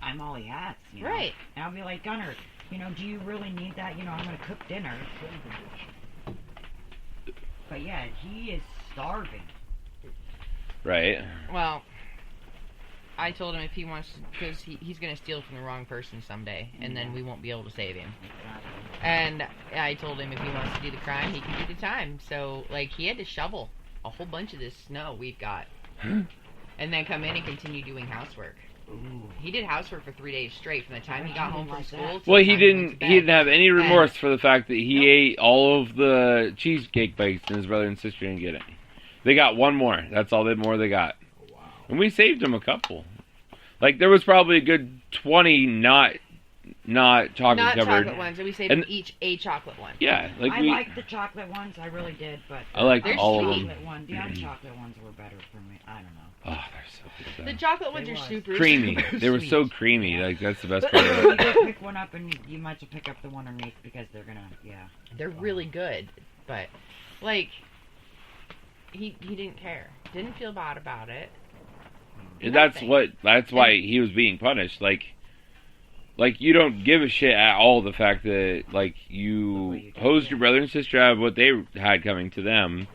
I'm all he has, you know. Right. And I'll be like, Gunner, you know, do you really need that? You know, I'm going to cook dinner. But yeah, he is starving. Right. Well, I told him if he wants to, because he's going to steal from the wrong person someday, and then we won't be able to save him. Exactly. And I told him if he wants to do the crime, he can do the time. So, like, he had to shovel a whole bunch of this snow we've got. And then come in and continue doing housework. He did housework for 3 days straight from the time he got home from school to Well, the he time went to didn't bed. have any remorse for the fact that he Nope. ate all of the cheesecake bites and his brother and sister didn't get any. They got one more. That's all they got. And we saved him a couple. Like, there was probably a good 20 not chocolate Not covered. chocolate ones, and we saved And- them each a chocolate one. Yeah, like I we. liked the chocolate ones, I really did, but I liked They're all of sweet. them. the unchocolate ones were better for me. I don't know. Oh, they're so The good. chocolate ones They are was. super Creamy. super They were sweet. so creamy. Like, that's the best part of You it. go pick one up and you might as well pick up the one underneath because they're gonna, yeah. They're really good, but like he didn't care, didn't feel bad about it. That's why he was being punished. Like you don't give a shit at all the fact that, like, you hosed your brother and sister out of what they had coming to them.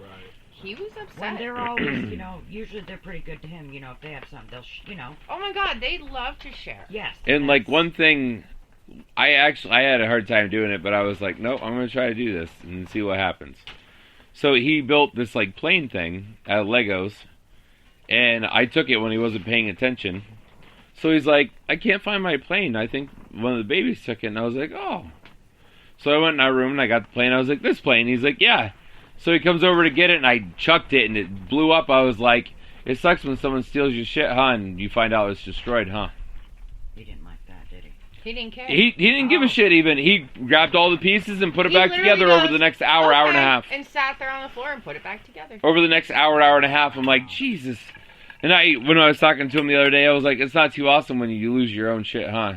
He was upset. When they're always, you know, usually they're pretty good to him. You know, if they have something, they'll, you know. Oh my God, they love to share. Yes. And, like, that's- one thing, I had a hard time doing it, but I was like, nope, I'm going to try to do this and see what happens. So he built this, like, plane thing out of Legos, and I took it when he wasn't paying attention. So he's like, I can't find my plane. I think one of the babies took it. And I was like, oh. So I went in our room and I got the plane. I was like, this plane? He's like, yeah. So he comes over to get it and I chucked it and it blew up. I was like, it sucks when someone steals your shit, huh? And you find out it's destroyed, huh? He didn't like that, did he? He didn't care. He didn't give a shit even. He grabbed all the pieces and put it He back literally together over goes, the next hour and a "Okay," half. and sat there on the floor and put it back together. Over the next hour and a half, I'm like, Jesus. And when I was talking to him the other day, I was like, it's not too awesome when you lose your own shit, huh?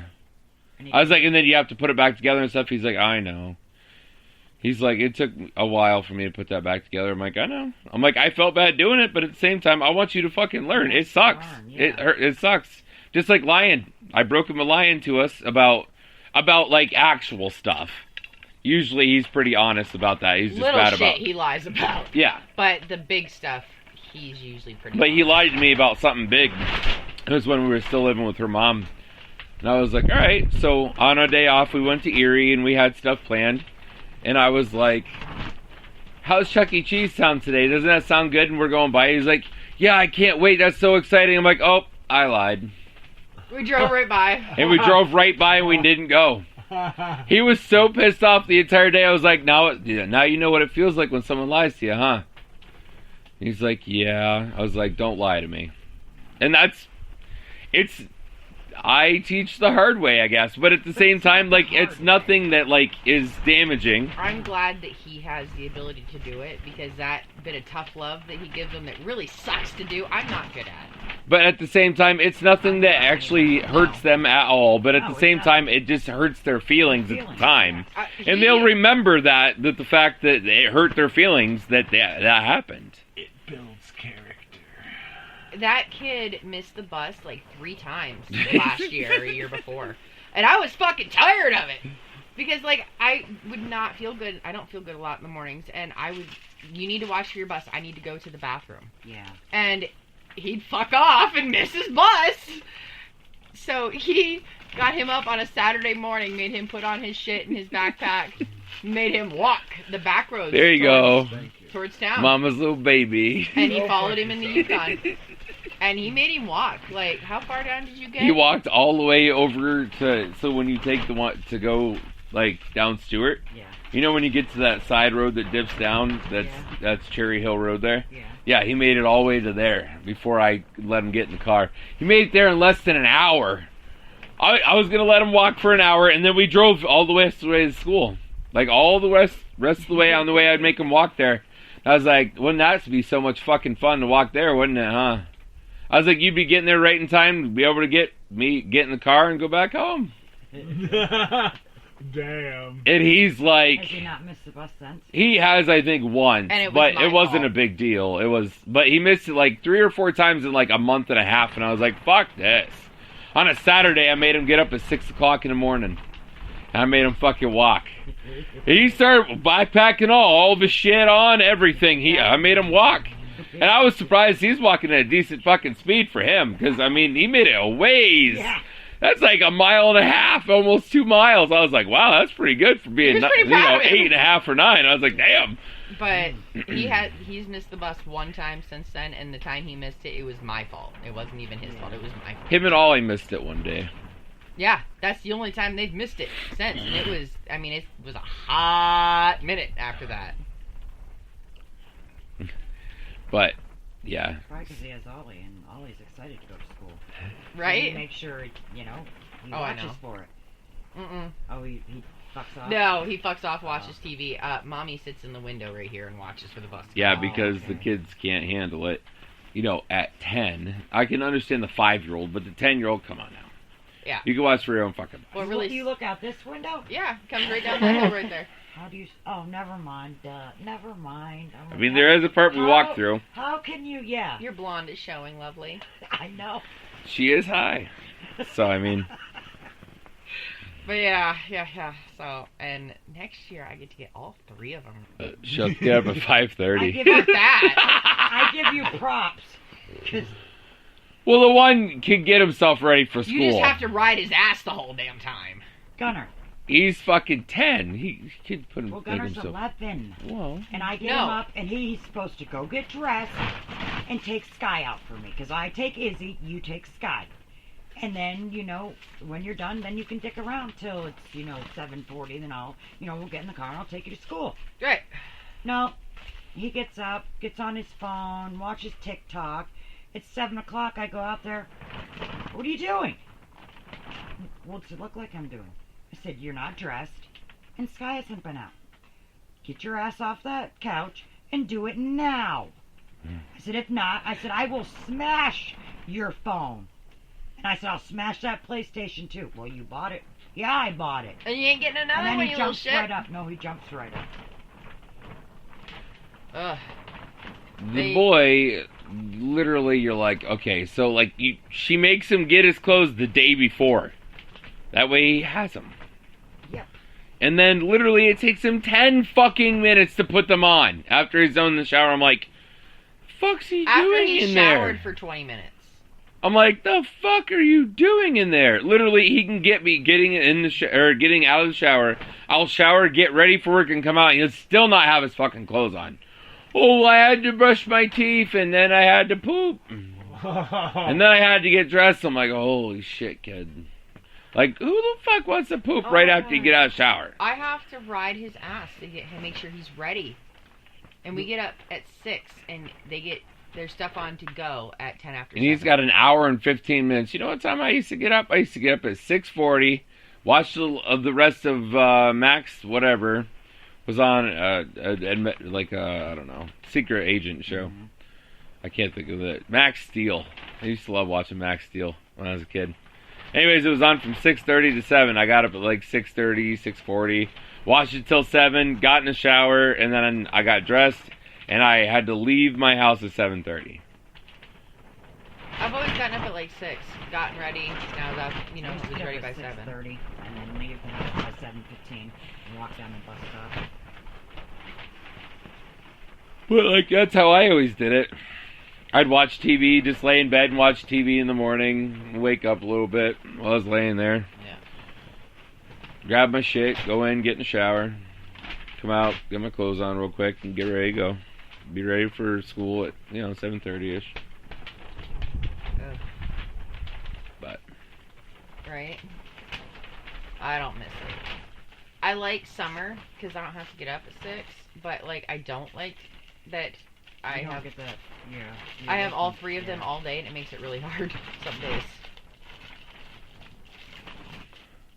I was like, and then you have to put it back together and stuff. He's like, I know. He's like, it took a while for me to put that back together. I'm like, I know. I'm like, I felt bad doing it, but at the same time, I want you to fucking learn. It sucks. It sucks. Just like lying. I broke him a lying to us about like actual stuff. Usually he's pretty honest about that. He's just Little bad shit about. he lies about. Yeah. But the big stuff, he's usually pretty. But he honest. lied to me about something big. It was when we were still living with her mom. And I was like, all right. So on our day off, we went to Erie and we had stuff planned. And I was like, how's Chuck E. Cheese sound today? Doesn't that sound good? And we're going by. He's like, yeah, I can't wait. That's so exciting. I'm like, oh, I lied. We drove right by. And we drove right by and we didn't go. He was so pissed off the entire day. I was like, now you know what it feels like when someone lies to you, huh? He's like, yeah. I was like, don't lie to me. And I teach the hard way, I guess. But at the same time, like, it's nothing that, like, is damaging. I'm glad that he has the ability to do it, because that bit of tough love that he gives them that really sucks to do, I'm not good at. But at the same time, it's nothing that actually hurts them at all. But at the same time, it just hurts their feelings at the time. And they'll remember that the fact that it hurt their feelings that happened. It builds character. That kid missed the bus like 3 times last year or a year before. And I was fucking tired of it. Because, like, I would not feel good. I don't feel good a lot in the mornings. And you need to watch for your bus. I need to go to the bathroom. Yeah. And he'd fuck off and miss his bus. So he got him up on a Saturday morning, made him put on his shit and his backpack, made him walk the back roads. There you go. Towards town. Mama's little baby. And he followed him in the Yukon. And he made him walk. Like, how far down did you get? He walked all the way over so when you take the one to go, like, down Stewart, Yeah. You know when you get to that side road that dips down, that's Cherry Hill Road there? Yeah. Yeah, he made it all the way to there before I let him get in the car. He made it there in less than an hour. I was going to let him walk for an hour, and then we drove all the way to school. Like, all the rest of the way on the way, I'd make him walk there. I was like, wouldn't that be so much fucking fun to walk there, wouldn't it, huh? I was like, you'd be getting there right in time to be able to get in the car and go back home. Damn. And he's like... Has he not missed the bus since? He has, I think, once. And but my it wasn't fault. a big deal. But he missed it like 3 or 4 times in like a month and a half, and I was like, fuck this. On a Saturday, I made him get up at 6 o'clock in the morning. And I made him fucking walk. He started backpacking all of his shit on, everything. I made him walk. And I was surprised he's walking at a decent fucking speed for him. Because, I mean, he made it a ways. Yeah. That's like 1.5 miles, almost 2 miles. I was like, wow, that's pretty good for being, He was pretty proud of him. 8.5 or 9. I was like, damn. But he's missed the bus one time since then, and the time he missed it, it was my fault. It wasn't even his fault. It was my fault. Him and Ollie missed it one day. Yeah, that's the only time they've missed it since, and it was a hot minute after that. But, yeah. Probably because he has Ollie, and Ollie's excited to go to school. Right? So make sure, he Oh, I watches know. for it. Mm-mm. Oh, he fucks off? No, he fucks off, watches TV. Mommy sits in the window right here and watches for the bus. Yeah, Oh, because okay. the kids can't handle it. At 10. I can understand the 5-year-old, but the 10-year-old, come on now. Yeah. You can watch for your own fucking... Well, Do really, you look out this window? yeah, comes right down that hill right there. How do you... Oh, never mind. Never mind. I mean, there is a part we walk through. How can you... Yeah. Your blonde is showing, lovely. I know. She is high. So, I mean... But yeah. So, and next year I get to get all 3 of them. She'll get up at 5:30. I give you That. I give you props. 'Cause Well, the one can get himself ready for school. You just have to ride his ass the whole damn time. Gunner. He's fucking 10. He can put him Well, make Gunner's himself... 11. Well, And I get No. him up, and he's supposed to go get dressed and take Sky out for me. Because I take Izzy, you take Sky. And then, when you're done, then you can dick around till it's, 7:40. Then we'll get in the car and I'll take you to school. Right. No. He gets up, gets on his phone, watches TikTok. It's 7 o'clock. I go out there. What are you doing? What's it look like I'm doing? I said, you're not dressed, and Sky hasn't been out. Get your ass off that couch and do it now. I said, if not, I will smash your phone. And I said, I'll smash that PlayStation too. Well, you bought it. Yeah, I bought it. And you ain't getting And another then one, he you little jumps shit. right up. No, he jumps right up. Ugh. the boy, literally, you're like, okay, so, like, she makes him get his clothes the day before. That way he has them. Yep. And then, literally, it takes him 10 fucking minutes to put them on. After he's done in the shower, I'm like, fuck's he After doing he in showered there? for 20 minutes. I'm like, the fuck are you doing in there? Literally, he can get me getting in the or getting out of the shower. I'll shower, get ready for work, and come out, and he'll still not have his fucking clothes on. Oh, I had to brush my teeth, and then I had to poop. And then I had to get dressed. I'm like, holy shit, kid. Like, who the fuck wants to poop right after you get out of the shower? I have to ride his ass to get him, make sure he's ready. And we get up at 6, and they get their stuff on to go at 10 after And he's 7. got an hour and 15 minutes. You know what time I used to get up? I used to get up at 6:40, watch the rest of Max, whatever, was on, I don't know, secret agent show. Mm-hmm. I can't think of it. Max Steel. I used to love watching Max Steel when I was a kid. Anyways, it was on from 6:30 to 7. I got up at like 6:30, 6:40, watched it till 7, got in the shower, and then I got dressed, and I had to leave my house at 7:30. I've always gotten up at like 6, gotten ready, and I was up, was ready by 7. 6:30, and then leave the house by 7:15, and walk down the bus stop. But, like, that's how I always did it. I'd watch TV, just lay in bed and watch TV in the morning, wake up a little bit while I was laying there. Yeah. Grab my shit, go in, get in the shower, come out, get my clothes on real quick, and get ready to go. Be ready for school at, 7:30-ish. Ugh. But, Right? I don't miss it. I like summer because I don't have to get up at 6. But like, I don't like that. I You don't have get that. Yeah. I have all 3 of them all day, and it makes it really hard some days.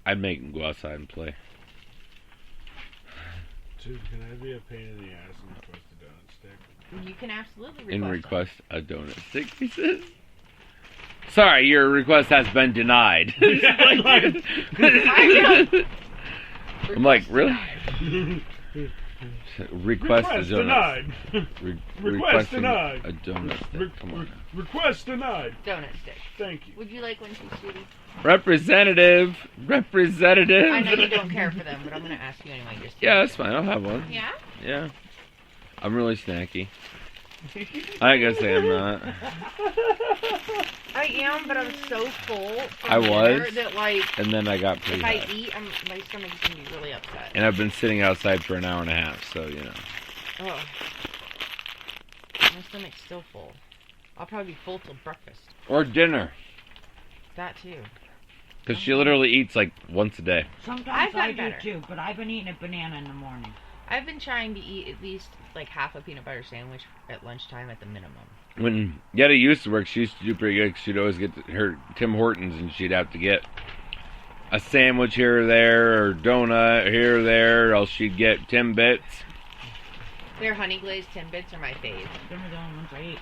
I'd make him go outside and play. Dude, can I be a pain in the ass and request a donut stick? You can absolutely And request request a donut stick, he says. Sorry, your request has been denied. I'm like, really? Request a donut. denied. Request denied. A donut stick. Come on. Request denied. donut stick. Thank you. Would you like one too, sweetie? Representative. Representative. I know you don't care for them, but I'm gonna ask you anyway. Just Yeah, that's fine. I'll have one. Yeah. Yeah. I'm really snacky. I ain't gonna say I'm not. I am, but I'm so full. From I was. dinner that like, And then I got pretty if I high. eat, my stomach's gonna be really upset. And I've been sitting outside for an hour and a half, so you know. Oh. My stomach's still full. I'll probably be full till breakfast. Or dinner. That too. Because she literally eats like once a day. Sometimes I've I gotten do better. too, but I've been eating a banana in the morning. I've been trying to eat at least like half a peanut butter sandwich at lunchtime at the minimum. When Yeta used to work, she used to do pretty good. 'Cause she'd always get her Tim Hortons, and she'd have to get a sandwich here or there, or donut here or there, or else she'd get Timbits. Their honey glazed Timbits are my fave. Them are the only ones I eat.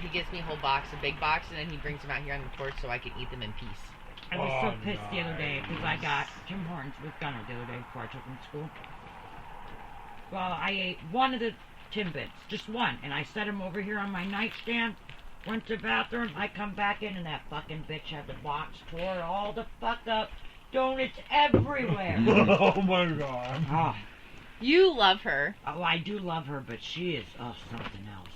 He gives me a whole box, a big box, and then he brings them out here on the porch so I can eat them in peace. I was Oh, so pissed the other day because I nice. got Tim Hortons with Gunner the other day before I took him to school. Well, I ate one of the Timbits, just one, and I set him over here on my nightstand. Went to the bathroom. I come back in, and that fucking bitch had the box tore all the fuck up. Donuts everywhere. Oh my god. Oh, You love her. I do love her, but she is something else.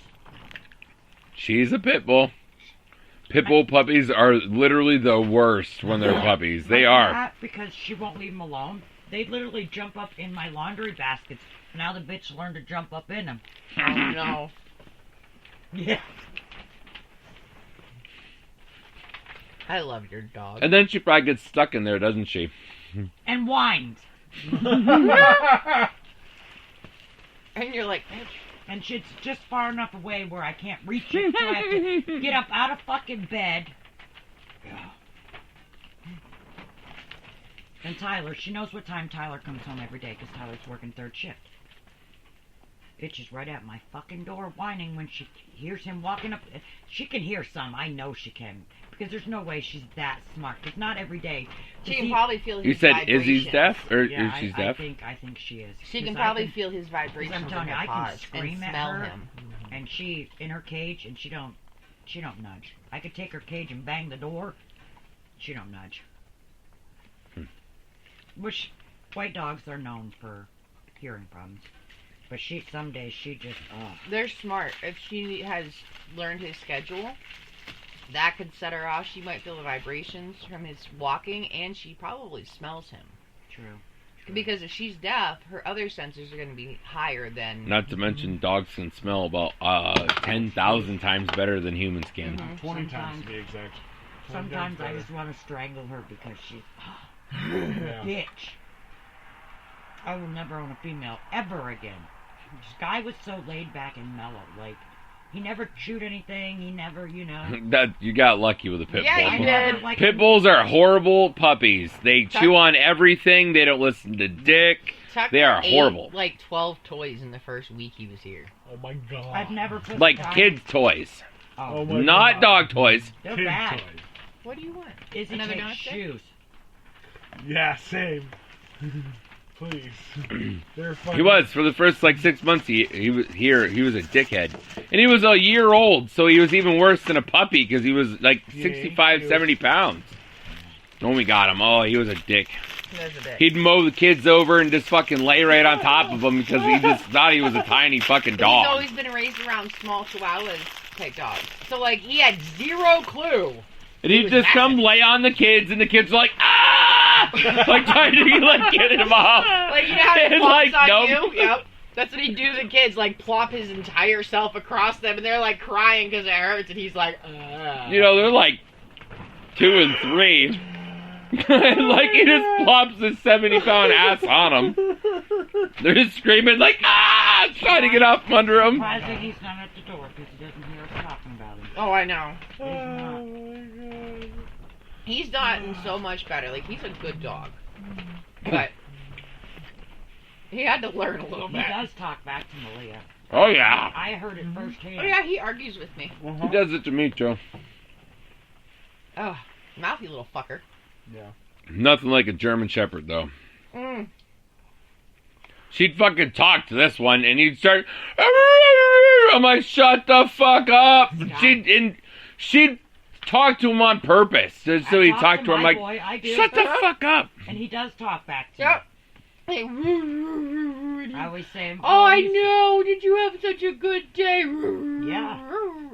She's a pit bull. Pit bull puppies are literally the worst when they're puppies. They My are. cat, because she won't leave them alone. They literally jump up in my laundry baskets. Now the bitch learned to jump up in them. Oh no. Yeah. I love your dog. And then she probably gets stuck in there, doesn't she? And whines. And you're like, bitch. And she's just far enough away where I can't reach it, so I have to get up out of fucking bed. And Tyler, she knows what time Tyler comes home every day because Tyler's working third shift. Bitch is right at my fucking door whining when she hears him walking up. She can hear some, I know she can. Because there's no way she's that smart. Because not every day. She can probably feel his You said vibrations. Izzy's deaf? Or Yeah, she's I deaf? I think she is. She can 'Cause I probably feel his Because vibrations I'm telling in you, her I can paws scream and at smell her. him. And she in her cage, and she don't nudge. I could take her cage and bang the door. She don't nudge. Which white dogs are known for hearing problems, but some days she just They're smart. If she has learned his schedule, that could set her off. She might feel the vibrations from his walking, and she probably smells him. true. Because if she's deaf, her other senses are going to be higher than... Not to mention dogs can smell about 10,000 times better than humans can. 20 times Sometimes- to be exact. 20 Sometimes I times just want to strangle her because she's better. Yeah. bitch. I will never own a female ever again. This guy was so laid back and mellow. Like, he never chewed anything. He never, That you got lucky with a pit Yeah, bull. you did. Like, Pit bulls are horrible puppies. They Chuck- chew on everything. They don't listen to dick. Tucker They are ate, horrible. like 12 toys in the first week he was here. Oh my god. I've never put Like a guy- kids' toys. Oh my Not god. dog toys. They're Kid bad. toys. What do you want? Izzy Another takes donut stick? shoes. Yeah, same. Please. They're fun. He was for the first like 6 months. He was here. He was a dickhead, and he was a year old, so he was even worse than a puppy because he was like Yeah, 65, he was- 70 pounds. When we got him, oh, he was a dick. There's a bit. He'd mow the kids over and just fucking lay right on top of them because he just thought he was a tiny fucking He's dog. always been raised around small chihuahuas type dogs. So, like, he had zero clue. And he'd was just come massive. lay on the kids, and the kids were like, ah! Like trying to like get him off. Like, you know how he And, plops like, on nope. you? Yep. That's what he'd do to the kids, like, plop his entire self across them, and they're, like, crying because it hurts, and he's like, You know, they're like 2 and 3. Like he just plops his 70-pound ass on him. They're just screaming like, ah, trying to get out from under him. Surprising he's not at the door because he doesn't hear us talking about him. Oh, I know. Oh my god. He's gotten so much better. Like, he's a good dog. But he had to learn a little He bit. does talk back to Malia. Oh yeah. I heard it firsthand. Oh, yeah, he argues with me. He does it to me too. Oh, mouthy little fucker. Yeah. Nothing like a German Shepherd though. Mm. She'd fucking talk to this one, and he'd start. I'm like, shut the fuck up. She'd talk to him on purpose, so he'd talk to him like, shut the fuck up. And he does talk back to me. Yep. I always say, oh, I know. Did you have such a good day? Yeah.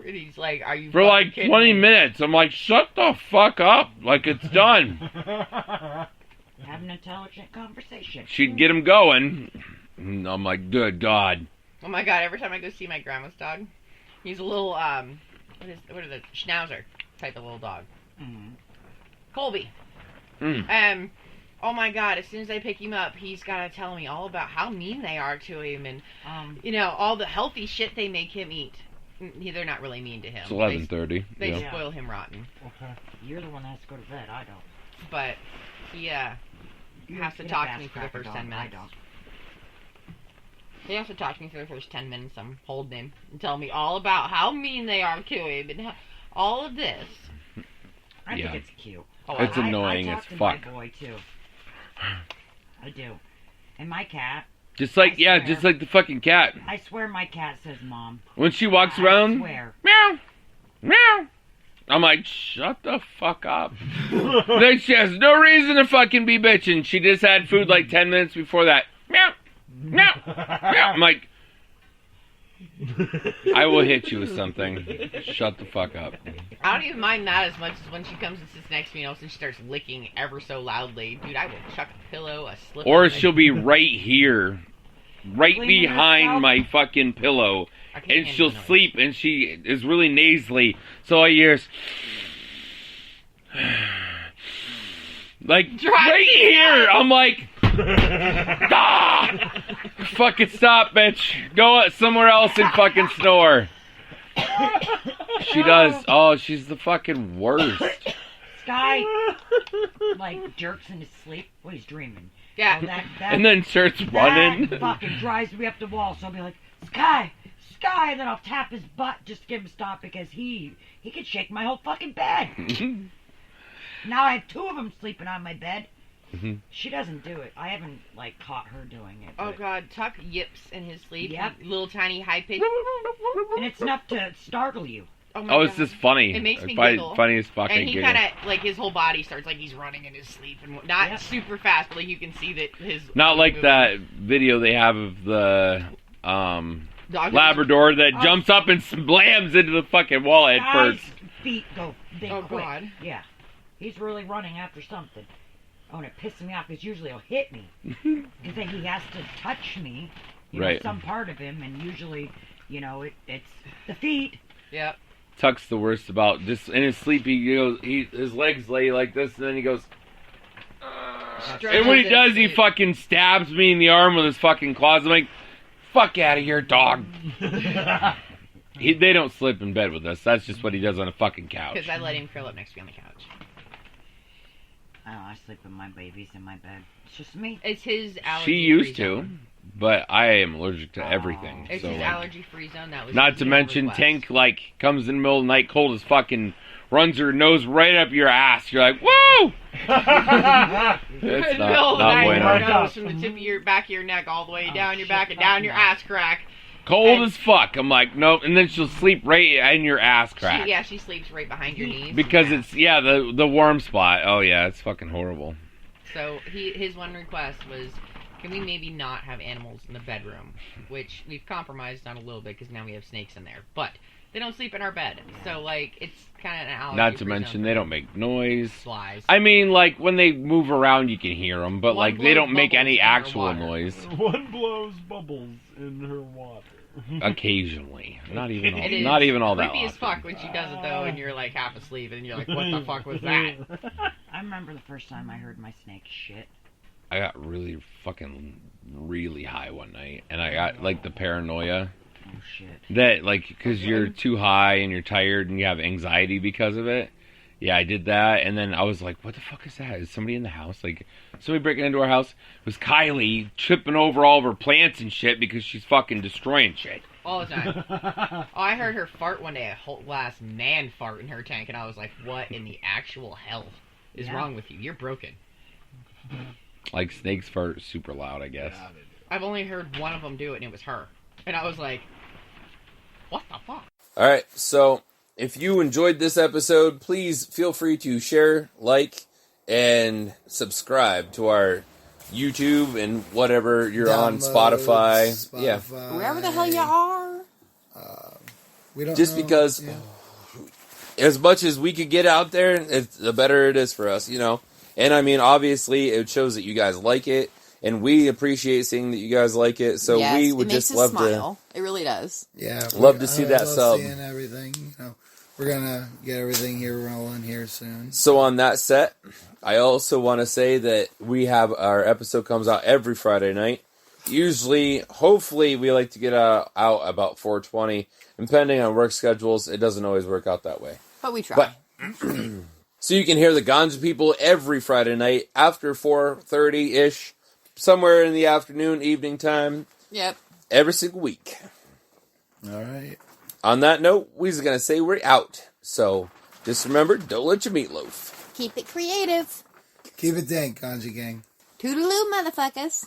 And he's like, are you For fucking like kidding 20 me? minutes. I'm like, shut the fuck up. Like, it's done. Have an intelligent conversation. She'd get him going. And I'm like, good God. Oh my god, every time I go see my grandma's dog, he's a little, what are the, schnauzer type of little dog. Mm. Colby. Mm. Oh my god, as soon as I pick him up, he's gotta tell me all about how mean they are to him and, you know, all the healthy shit they make him eat. They're not really mean to him. It's 11:30. They Yeah. spoil him rotten. Okay. You're the one that has to go to bed. I don't. But, he, You has to get a talk to fast me for the cracker first 10 dog. minutes. I don't. He has to talk to me for the first 10 minutes. I'm holding him and tell me all about how mean they are to him and all of this. I Yeah. think it's cute. Oh, It's I- annoying I as talk to fuck. my boy too. I do. And my cat. Just like, I yeah, swear. just like the fucking cat. I swear my cat says mom. When she walks I around, swear. meow, meow. I'm like, shut the fuck up. Then she has no reason to fucking be bitching. She just had food like 10 minutes before that. Meow, meow, meow. I'm like, I will hit you with something. Shut the fuck up. I don't even mind that as much as when she comes and sits next to me, and she starts licking ever so loudly. Dude, I will chuck a pillow, a slip. Or she'll be right here, right Cleaning behind herself? my fucking pillow, I can't and handle she'll the noise. sleep, and she is really nasally, so I hear, like, right here. I'm like, ah! Fucking stop, bitch. Go somewhere else and fucking snore. She does. Oh, she's the fucking worst. Sky like jerks in his sleep. Well, he's dreaming. Yeah. So that And then starts running. That fucking drives me up the wall. So I'll be like, Sky, Sky, and then I'll tap his butt just to get him to stop because he could shake my whole fucking bed. Now I have two of them sleeping on my bed. She doesn't do it. I haven't like caught her doing it. Oh but- god, Tuck yips in his sleep. Yep. Little tiny high pitch. And it's enough to startle you. my Oh, it's God. just funny. It makes me Funny- giggle. Funny as fucking And he giggle. kind of, like, his whole body starts like he's running in his sleep. And not Yep. super fast, but like you can see that his... Not like moving. that video they have of the Dog Labrador that jumps up and slams into the fucking wall at Sky's first. feet go big Oh, quick. God. Yeah. He's really running after something. Oh, and it pisses me off because usually he'll hit me. Because then he has to touch me, you know, Right. some part of him, and usually, you know, it's the feet. Yep. Tuck's the worst about just in his sleep. He goes, his legs lay like this, and then he goes. And when he does, he fucking stabs me in the arm with his fucking claws. I'm like, fuck out of here, dog. They don't sleep in bed with us. That's just what he does on a fucking couch. Because I let him curl up next to me on the couch. I don't know, I sleep with my babies in my bed. It's just me. It's his allergy. She used free to, zone. but I am allergic to everything. It's So his like, allergy-free zone. That was not his to mention, request. Tank like comes in the middle of the night, cold as fucking, runs her nose right up your ass. You're like, whoa! It's No, not that bueno. goes from the tip of your back of your neck all the way down your back and down your ass crack. Cold as fuck. I'm like, nope. And then she'll sleep right in your ass crack. She sleeps right behind your knees. Because it's, the warm spot. Oh, yeah, it's fucking horrible. So his one request was, can we maybe not have animals in the bedroom? Which we've compromised on a little bit because now we have snakes in there. But they don't sleep in our bed. So, like, it's kind of an allergy. Not to mention, they don't make noise. Flies. I mean, like, when they move around, you can hear them. But, One like, they don't blows make bubbles any in her actual water. noise. One blows bubbles in her water. occasionally. Not even It is all that creepy often. as fuck when she does it though, and you're like half asleep, and you're like, "What the fuck was that?" I remember the first time I heard my snake shit. I got really high one night, and I got like the paranoia Oh shit. that like because you're too high and you're tired and you have anxiety because of it. Yeah, I did that, and then I was like, "What the fuck is that? Is somebody in the house? Like, somebody breaking into our house?" It was Kylie tripping over all of her plants and shit because she's fucking destroying shit. All the time. Oh, I heard her fart one day, a whole glass man fart in her tank, and I was like, "What in the actual hell is wrong with you? You're broken." Like snakes fart super loud, I guess. Yeah, they do. I've only heard one of them do it, and it was her, and I was like, "What the fuck?" All right, so if you enjoyed this episode, please feel free to share, like, and subscribe to our YouTube and whatever you're on, Spotify. Yeah. Wherever the hell you are. We don't Just know. because as much as we could get out there, the better it is for us, you know. And I mean, obviously, it shows that you guys like it, and we appreciate seeing that you guys like it. So Yes, we would it makes just us love smile. It really does. Yeah, Love to see I that love sub. Seeing everything, you know, we're gonna get everything here rolling here soon. So on that set, I also want to say that we have our episode comes out every Friday night. Usually, hopefully, we like to get out about 4:20. Depending on work schedules, it doesn't always work out that way. But we try. But so you can hear the Ganja People every Friday night after 4:30-ish, somewhere in the afternoon, evening time, Yep. every single week. All right. On that note, we're just going to say we're out. So just remember, don't let your meatloaf. Keep it creative. Keep it dank, Ganja Gang. Toodaloo, motherfuckers.